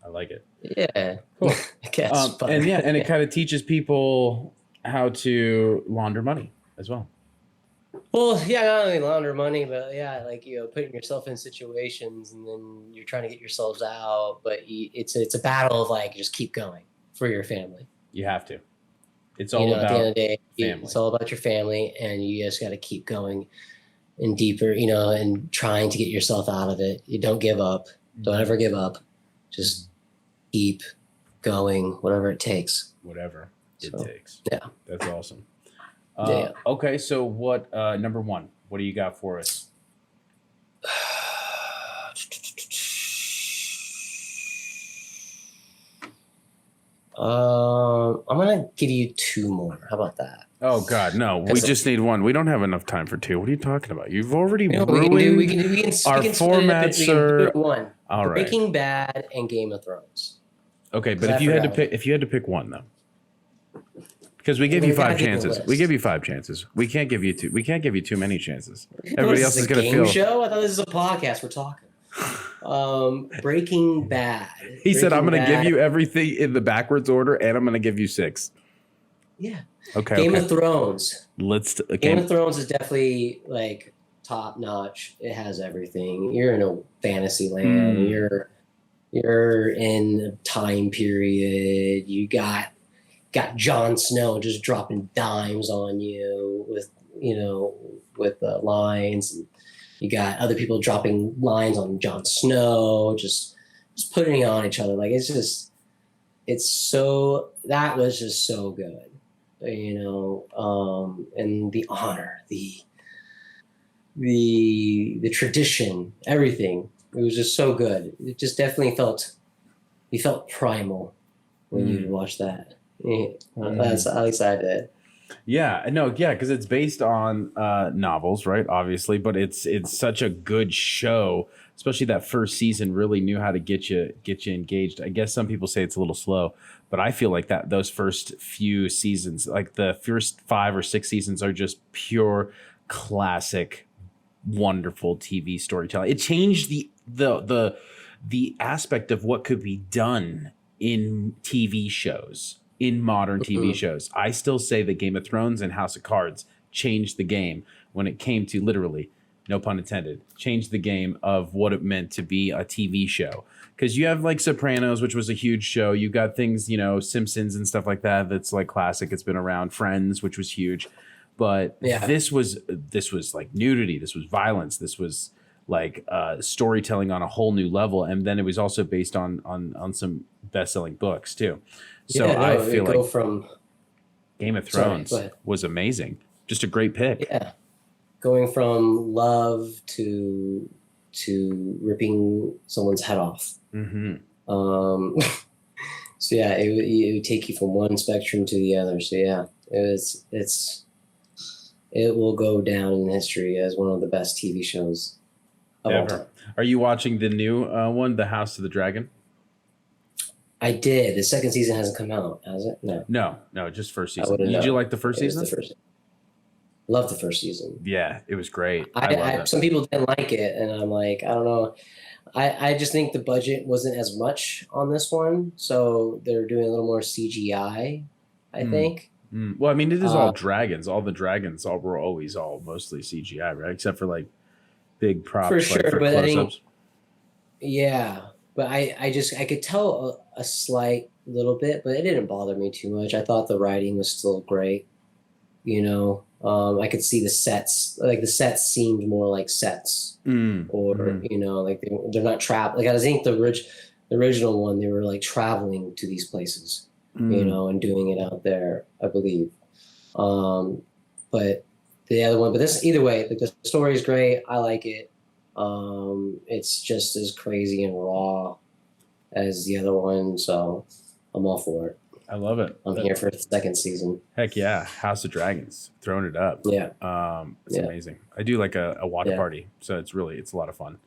I like it. Yeah. Cool. I guess. And it kind of teaches people how to launder money as well. Well, yeah, not only launder money, but putting yourself in situations and then you're trying to get yourselves out. But it's a battle of just keep going for your family. You have to. It's all about at the end of the day, family. It's all about your family, and you just got to keep going and deeper, and trying to get yourself out of it. You don't give up. Don't ever give up. Just keep going, whatever it takes. Whatever it takes. Yeah. That's awesome. Yeah. Okay, so what number one? What do you got for us? I'm gonna give you two more. How about that? Oh God, no! We just need one. We don't have enough time for two. What are you talking about? You've already ruined we can our formats. Sir, one. All right. Breaking Bad and Game of Thrones. Okay, but if you had to pick one though, because we give you 5 chances. We give you 5 chances. We can't give you too many chances. Everybody else is gonna feel. Show? I thought this is a podcast. We're talking. Breaking Bad. He said, "I'm going to give Bad. you everything in the backwards order, and I'm going to give you 6." Yeah. Okay. Game of Thrones. Game of Thrones is definitely like top notch. It has everything. You're in a fantasy land. You're in a time period. You got Jon Snow just dropping dimes on you with lines. And you got other people dropping lines on Jon Snow, just putting it on each other. Like that was just so good. And the honor, the tradition, everything. It was just so good. It just definitely felt primal when you watch that. That's at least I did. Yeah, because it's based on novels, right? Obviously, but it's such a good show. Especially that first season really knew how to get you engaged. I guess some people say it's a little slow, but I feel like those first few seasons, like the first 5 or 6 seasons, are just pure classic, wonderful TV storytelling. It changed the aspect of what could be done in TV shows, in modern TV shows. I still say that Game of Thrones and House of Cards changed the game when it came to literally, no pun intended, changed the game of what it meant to be a TV show. Because you have like Sopranos, which was a huge show. You got things, Simpsons and stuff like that. That's like classic. It's been around. Friends, which was huge. But this was like nudity. This was violence. This was like storytelling on a whole new level. And then it was also based on some best-selling books too. So I feel like from Game of Thrones was amazing. Just a great pick. Yeah. Going from love to ripping someone's head off. Mm-hmm. So yeah, it would take you from one spectrum to the other. So yeah, it will go down in history as one of the best TV shows of all time. Are you watching the new one, The House of the Dragon? I did. The second season hasn't come out, has it? No, just first season. Did you like the first season? Love the first season. Yeah, it was great. Some people didn't like it, and I'm like, I don't know. I just think the budget wasn't as much on this one, so they're doing a little more CGI, I think. Well, I mean, it is all dragons. All the dragons were always mostly CGI, right? Except for like big props. For sure, for but close-ups. But I could tell a slight little bit, but it didn't bother me too much. I thought the writing was still great. I could see the sets. Like the sets seemed more like sets, like they're not trapped. Like I think the original one, they were like traveling to these places, and doing it out there, I believe. But the other one, either way, like the story is great. I like it. It's just as crazy and raw as the other one, so I'm all for it. I love it. I'm here for the second season. Heck yeah. House of Dragons, throwing it up. Yeah. It's amazing. I do like a watch party. So it's a lot of fun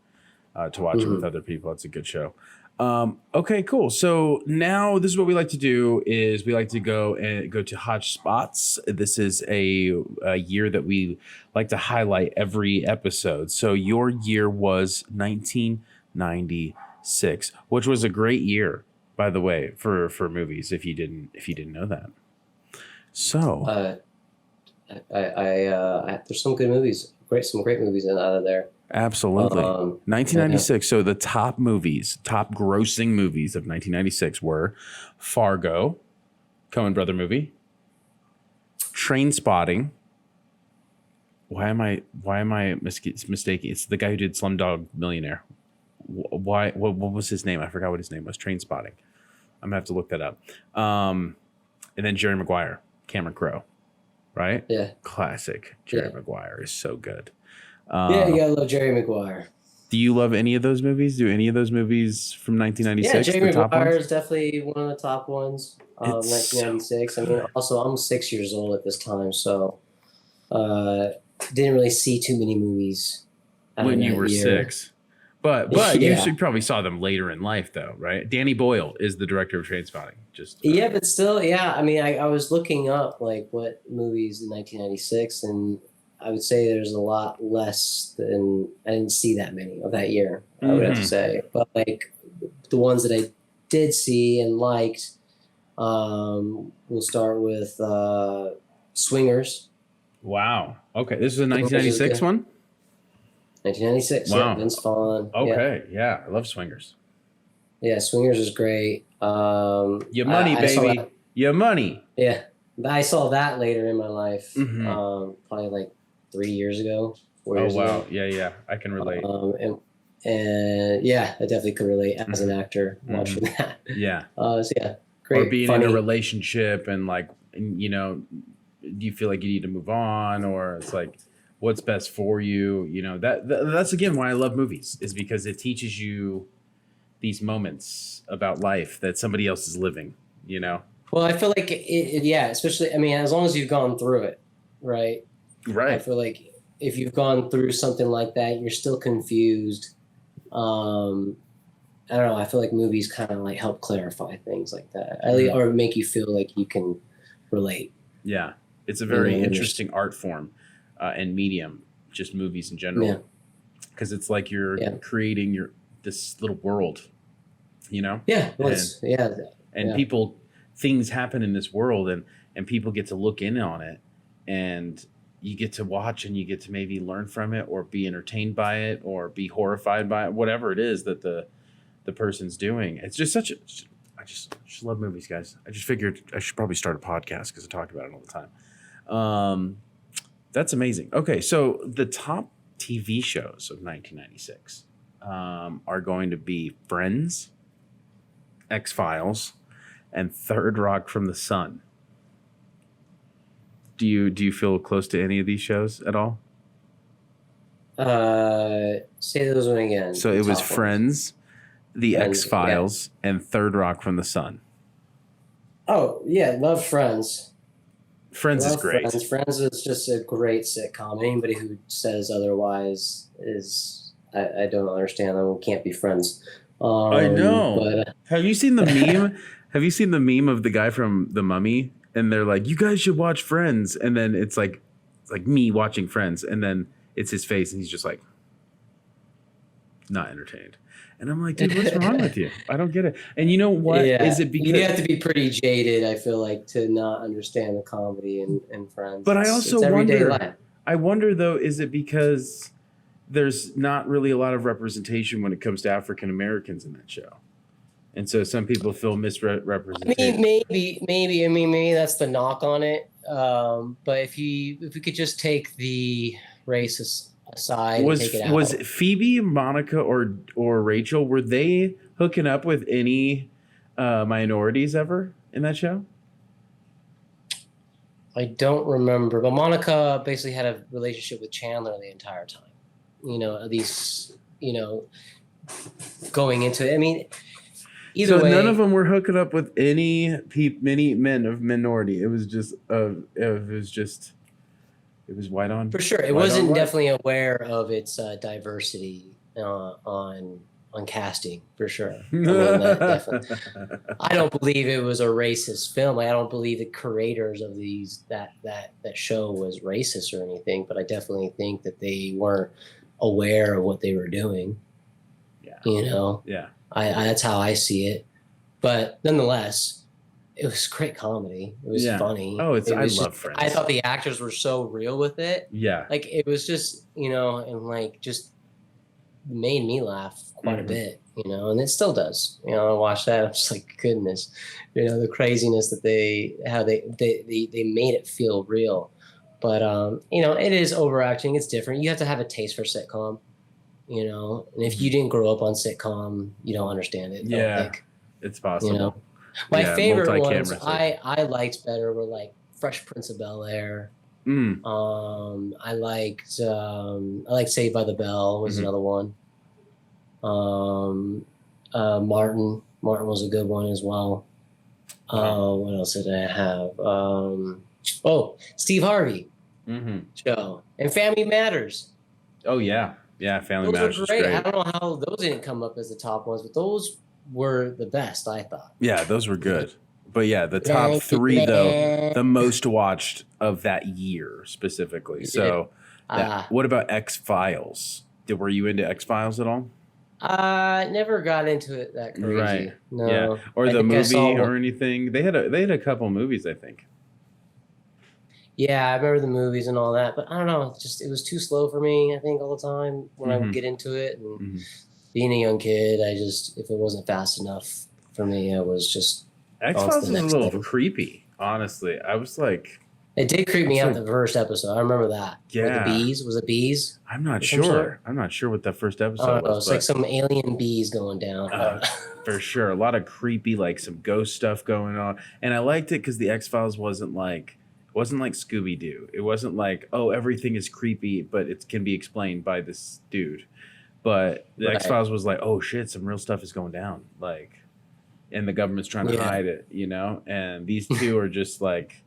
to watch it with other people. It's a good show. Okay, cool. So now this is what we like to do is we like to go to hot spots. This is a year that we like to highlight every episode. So your year was 1996, which was a great year, by the way, for movies. If you didn't know that. So there's some good movies, some great movies out of there. Absolutely. 1996. So the top grossing movies of 1996 were Fargo, Coen Brother movie, Trainspotting. Why am I mistaken? It's the guy who did Slumdog Millionaire. Why? What was his name? I forgot what his name was. Trainspotting. I'm gonna have to look that up. And then Jerry Maguire, Cameron Crowe, right? Yeah. Classic. Jerry Maguire is so good. You gotta love Jerry Maguire. Do you love any of those movies? Do any of those movies from 1996? Yeah, Jerry Maguire is definitely one of the top ones. 1996. I mean, also I'm 6 years old at this time, so didn't really see too many movies when you were 6. But you probably saw them later in life, though, right? Danny Boyle is the director of Trainspotting. But still, I mean, I was looking up like what movies in 1996, and I would say there's a lot less than I didn't see that many of that year. I would have to say, but like the ones that I did see and liked, we'll start with Swingers. Wow. Okay, this is a 1996 one. 1996. Wow. Yeah, Vince Vaughn. Okay, yeah, I love Swingers. Yeah, Swingers is great. Your money, baby. Your money. Yeah, I saw that later in my life. Probably like 3 years ago. 4 years ago. Yeah, I can relate. And yeah, I definitely could relate as an actor watching that. Yeah. So yeah, great. Or being funny. in a relationship and like, you know, do you feel like you need to move on, or it's like, what's best for you? You know, that's again why I love movies, is because it teaches you these moments about life that somebody else is living, you know? Well, I feel like yeah, especially, I mean, as long as you've gone through it, right? Right. I feel like if you've gone through something like that, you're still confused. I don't know. I feel like movies kind of like help clarify things like that, or make you feel like you can relate. Yeah. It's a very interesting art form and medium, just movies in general. Because it's like you're creating this little world, you know? Yeah. And people, things happen in this world, and people get to look in on it, and you get to watch, and you get to maybe learn from it, or be entertained by it, or be horrified by it, whatever it is that the person's doing. It's just I just love movies, guys. I just figured I should probably start a podcast because I talk about it all the time. That's amazing. Okay, so the top TV shows of 1996 are going to be Friends, X-Files, and Third Rock from the Sun. Do you feel close to any of these shows at all? Say those one again. So it was Friends, The X-Files, and Third Rock from the Sun. Oh, yeah, love Friends. Friends is great. Friends is just a great sitcom. Anybody who says otherwise is, I don't understand them. We can't be friends. I know. But, have you seen the meme? Have you seen the meme of the guy from The Mummy? And they're like, you guys should watch Friends. And then it's like me watching Friends. And then it's his face, and he's just like, not entertained. And I'm like, dude, what's wrong with you? I don't get it. And you know what? Yeah. Is it because you have to be pretty jaded, I feel like, to not understand the comedy in Friends? But I also wonder. I wonder though, is it because there's not really a lot of representation when it comes to African Americans in that show, and so some people feel misrepresented? I mean, maybe. I mean, maybe that's the knock on it. But if we could just take the races aside, and take it out. Was Phoebe, Monica, or Rachel, were they hooking up with any minorities ever in that show? I don't remember, but Monica basically had a relationship with Chandler the entire time. You know, at least, you know, going into it. I mean, either way, none of them were hooking up with many men of minority. It was just it was white on. For sure, it wasn't definitely aware of its diversity on casting. For sure, I mean, definitely. I don't believe it was a racist film. I don't believe the creators of that show was racist or anything. But I definitely think that they weren't aware of what they were doing. Yeah, you know. Yeah, I that's how I see it. But nonetheless, it was great comedy. It was funny. Oh, I love Friends. I thought the actors were so real with it. Yeah. Like it was just, you know, and like just made me laugh quite a bit, you know, and it still does. You know, I watched that. I'm just like, goodness, you know, the craziness that they made it feel real. But you know, it is overacting. It's different. You have to have a taste for sitcom, you know, and if you didn't grow up on sitcom, you don't understand it. Yeah, it's possible. You know? My favorite ones I liked better were like Fresh Prince of Bel-Air. I liked Saved by the Bell was another one. Martin was a good one as well. What else did I have? Steve Harvey show and Family Matters. Oh yeah, Family Matters was great. great. I don't know how those didn't come up as the top ones, but those were the best, I thought. Yeah, those were good. But yeah, the top three though, the most watched of that year specifically. So What about X-Files? Were you into X-Files at all? Never got into it that crazy. Right. No. Yeah. Or the movie or anything. They had a couple movies, I think. Yeah, I remember the movies and all that, but I don't know. It was too slow for me. I think all the time when I would get into it, and being a young kid, if it wasn't fast enough for me, I was just. X-Files was a little creepy, honestly. I was like. It did creep me out the first episode. I remember that. Yeah. The bees? Was it bees? I'm not sure. I'm not sure what that first episode was. It was like some alien bees going down. For sure. A lot of creepy, like some ghost stuff going on. And I liked it because the X-Files wasn't like Scooby-Doo. It wasn't like, oh, everything is creepy, but it can be explained by this dude. But the X-Files was like, oh shit, some real stuff is going down. Like, and the government's trying to hide it, And these two are just like,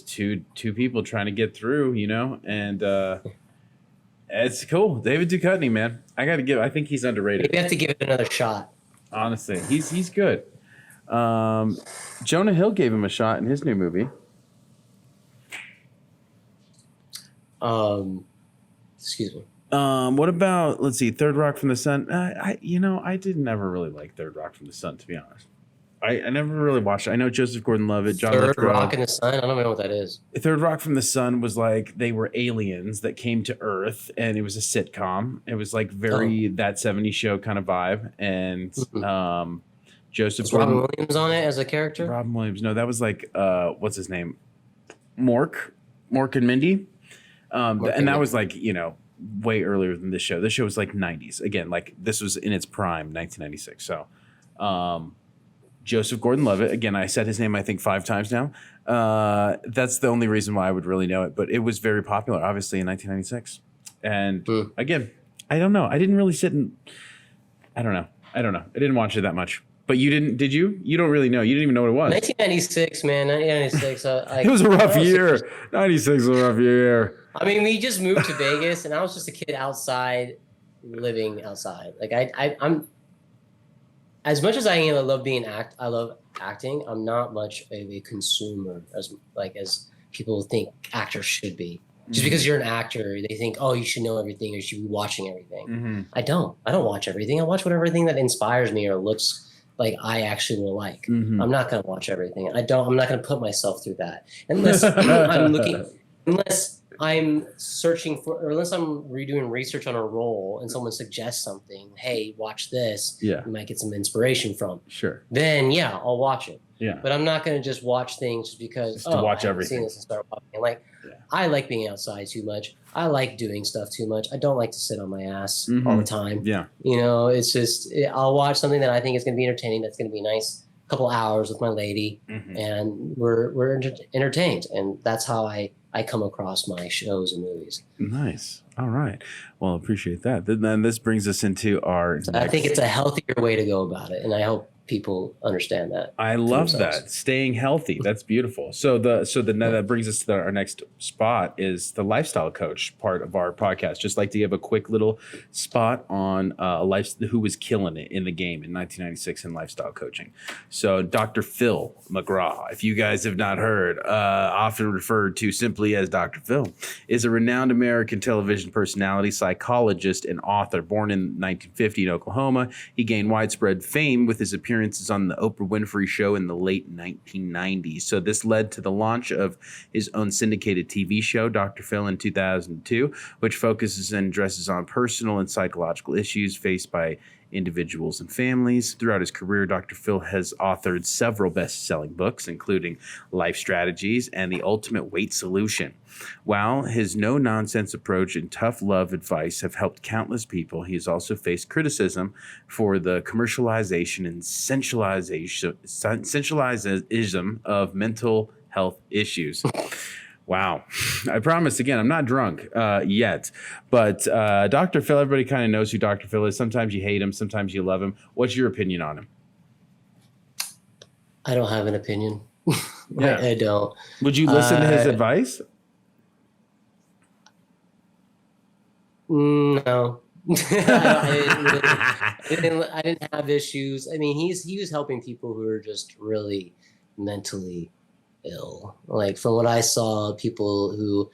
two people trying to get through, and it's cool. David Duchovny, man, I think he's underrated. We have to give it another shot. Honestly, he's good. Jonah Hill gave him a shot in his new movie. Excuse me. What about, let's see, Third Rock from the Sun? I didn't never really like Third Rock from the Sun, to be honest. I never really watched it. I know Joseph Gordon-Levitt, John Lithgow. Third Rock in the Sun? I don't even know what that is. Third Rock from the Sun was like they were aliens that came to Earth, and it was a sitcom. It was like very That 70s Show kind of vibe. And Joseph Gordon... Robin Williams on it as a character? Robin Williams. No, that was like, what's his name? Mork and Mindy. And that was like, way earlier than this show. This show was like 90s. Again, like this was in its prime, 1996. So... Joseph Gordon-Levitt. Again, I said his name, I think, 5 times now. That's the only reason why I would really know it. But it was very popular, obviously, in 1996. And again, I don't know. I didn't really sit and... I don't know. I didn't watch it that much. But you didn't, did you? You don't really know. You didn't even know what it was. 1996, man. 1996. It was a rough year. 96 was a rough year. I mean, we just moved to Vegas, and I was just a kid outside, living outside. Like, I'm... As much as I love I love acting. I'm not much of a consumer as people think actors should be. Just because you're an actor, they think, oh, you should know everything or you should be watching everything. I don't watch everything. I watch everything that inspires me or looks like I actually will like. I'm not going to watch everything. I'm not going to put myself through that unless I'm searching for, or unless I'm redoing research on a role and someone suggests something, hey, watch this. Yeah. You might get some inspiration from. Sure. Then, yeah, I'll watch it. Yeah. But I'm not going to just watch things just because, to watch I haven't everything. seen this and start watching. I like being outside too much. I like doing stuff too much. I don't like to sit on my ass all the time. Yeah. It's just, I'll watch something that I think is going to be entertaining, that's going to be nice. Couple hours with my lady, and we're entertained, and that's how I come across my shows and movies. Nice. All right. Well, appreciate that. Then this brings us into our. I think it's a healthier way to go about it, and I hope people understand that. I love that. Staying healthy. That's beautiful. So that brings us to our next spot is the lifestyle coach part of our podcast. Just like to give a quick little spot on who was killing it in the game in 1996 in lifestyle coaching. So Dr. Phil McGraw, if you guys have not heard, often referred to simply as Dr. Phil, is a renowned American television personality, psychologist, and author. Born in 1950 in Oklahoma, he gained widespread fame with his appearances on the Oprah Winfrey Show in the late 1990s. So this led to the launch of his own syndicated TV show, Dr. Phil, in 2002, which focuses and addresses on personal and psychological issues faced by individuals and families. Throughout his career, Dr. Phil has authored several best-selling books, including Life Strategies and The Ultimate Weight Solution. While his no-nonsense approach and tough love advice have helped countless people, he has also faced criticism for the commercialization and sensualization of mental health issues. Wow. I promise, again, I'm not drunk yet. But Dr. Phil, everybody kind of knows who Dr. Phil is. Sometimes you hate him. Sometimes you love him. What's your opinion on him? I don't have an opinion. I don't. Would you listen to his advice? No. I didn't have issues. I mean, he was helping people who are just really mentally ill. Like from what I saw, people who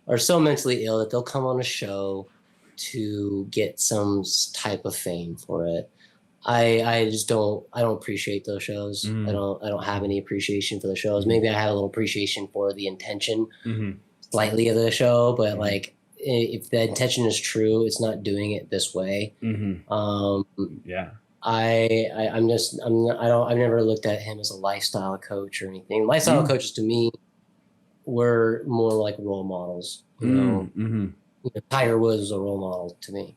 are so mentally ill that they'll come on a show to get some type of fame for it. I just don't appreciate those shows. I don't have any appreciation for the shows. Maybe I have a little appreciation for the intention slightly of the show, but like if the intention is true, it's not doing it this way. I've never looked at him as a lifestyle coach or anything. Lifestyle coaches to me were more like role models. You know, Tiger Woods was a role model to me.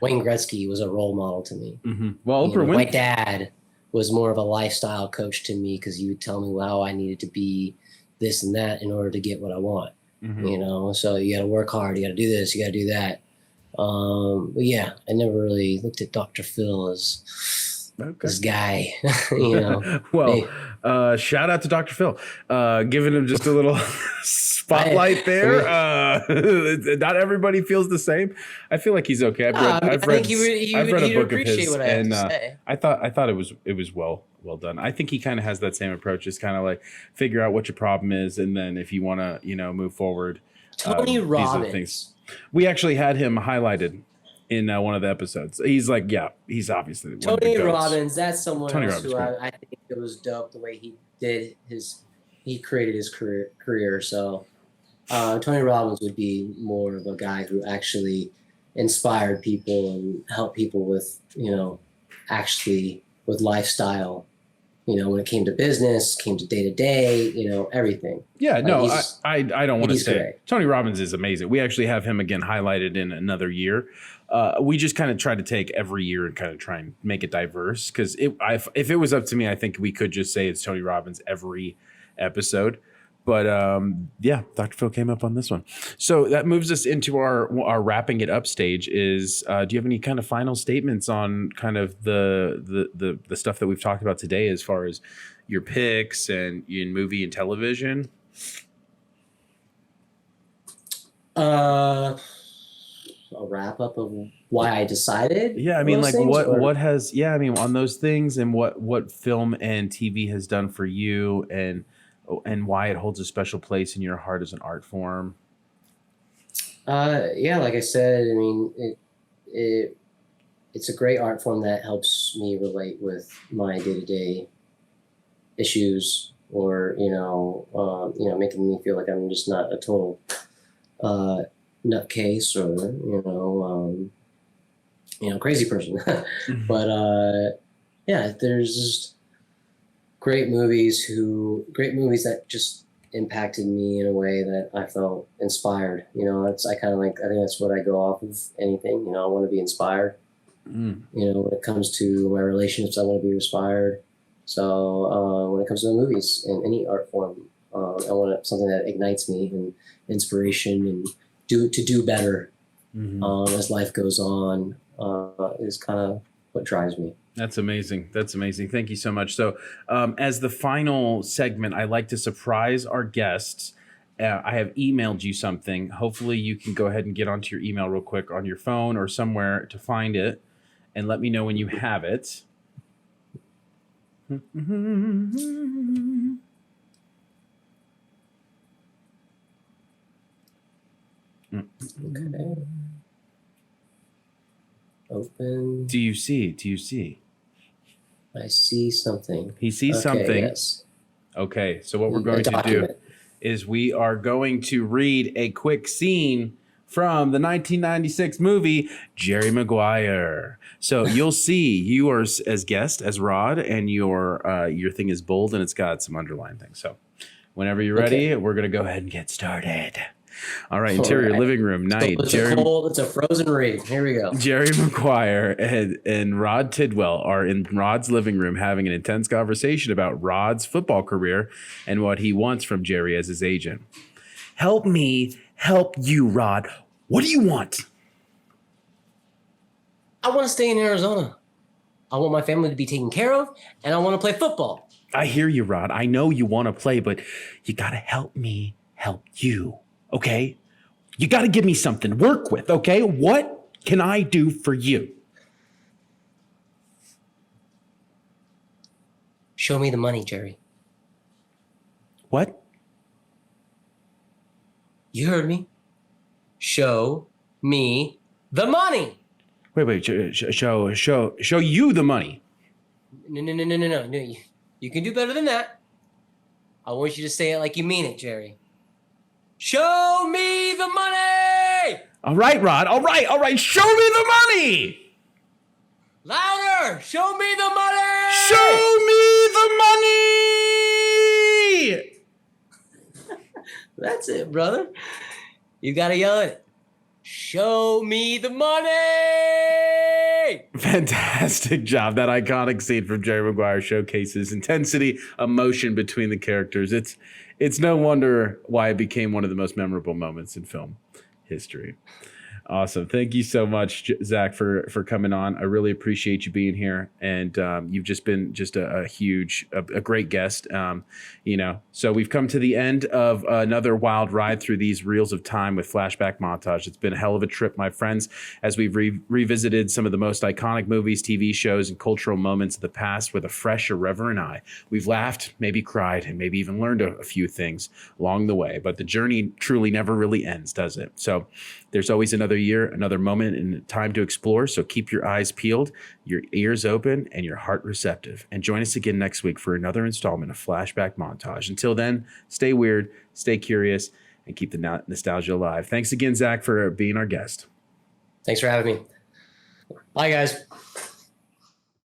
Wayne Gretzky was a role model to me. Well, my dad was more of a lifestyle coach to me because he would tell me how I needed to be this and that in order to get what I want. You know, so you got to work hard. You got to do this. You got to do that. But yeah, I never really looked at Dr. Phil as this guy. You know. Well, shout out to Dr. Phil, giving him just a little spotlight there. Not everybody feels the same. I feel like he's okay. I've read a book of his, and I thought it was well done. I think he kind of has that same approach. It's kind of like figure out what your problem is, and then if you want to, move forward. Tony Robbins. We actually had him highlighted in one of the episodes. He's like, he's obviously one Tony of the goats. Robbins. That's someone else who I think it was dope the way he created his career. So Tony Robbins would be more of a guy who actually inspired people and helped people with, actually with lifestyle. When it came to business, came to day, everything. Yeah, no, I don't want to say great. Tony Robbins is amazing. We actually have him again highlighted in another year. We just kind of try to take every year and kind of try and make it diverse. Because if it was up to me, I think we could just say it's Tony Robbins every episode. But Dr. Phil came up on this one. So that moves us into our wrapping it up stage. Is do you have any kind of final statements on kind of the stuff that we've talked about today as far as your picks and in movie and television? A wrap up of why I decided. Yeah, I mean, like what has on those things and what film and TV has done for you and why it holds a special place in your heart as an art form. Like I said, I mean, it's a great art form that helps me relate with my day-to-day issues, or making me feel like I'm just not a total nutcase or crazy person. But there's just great movies that just impacted me in a way that I felt inspired. I think that's what I go off of anything. I want to be inspired. When it comes to my relationships, I want to be inspired. So when it comes to the movies and any art form, I want something that ignites me and inspiration and do better as life goes on is kind of what drives me. That's amazing. Thank you so much. So as the final segment, I like to surprise our guests. I have emailed you something. Hopefully you can go ahead and get onto your email real quick on your phone or somewhere to find it and let me know when you have it. Okay. Open. Do you see? I see something. He sees something. Yes. Okay, so what we're going to do is we are going to read a quick scene from the 1996 movie Jerry Maguire. So you'll see you are as guest as Rod, and your thing is bold and it's got some underlined things. So whenever you're ready, we're going to go ahead and get started. All right, interior living room night. It's a frozen read. Here we go. Jerry Maguire and Rod Tidwell are in Rod's living room having an intense conversation about Rod's football career and what he wants from Jerry as his agent. Help me help you, Rod. What do you want? I want to stay in Arizona. I want my family to be taken care of, and I want to play football. I hear you, Rod. I know you want to play, but you got to help me help you. Okay, you got to give me something to work with. Okay, what can I do for you? Show me the money, Jerry. What? You heard me. Show me the money. Wait. Show you the money. No. You can do better than that. I want you to say it like you mean it, Jerry. Show me the money! All right, Rod. All right. Show me the money! Louder! Show me the money! Show me the money! That's it, brother. You gotta yell it. Show me the money! Fantastic job. That iconic scene from Jerry Maguire showcases intensity, emotion between the characters. It's no wonder why it became one of the most memorable moments in film history. Awesome. Thank you so much, Zach, for coming on. I really appreciate you being here. And you've just been a great guest. So we've come to the end of another wild ride through these reels of time with Flashback Montage. It's been a hell of a trip, my friends, as we've revisited some of the most iconic movies, TV shows, and cultural moments of the past with a fresh, irreverent eye. We've laughed, maybe cried, and maybe even learned a few things along the way. But the journey truly never really ends, does it? So there's always another year, another moment, and time to explore. So keep your eyes peeled, your ears open, and your heart receptive. And join us again next week for another installment of Flashback Montage. Until then, stay weird, stay curious, and keep the nostalgia alive. Thanks again, Zach, for being our guest. Thanks for having me. Bye, guys.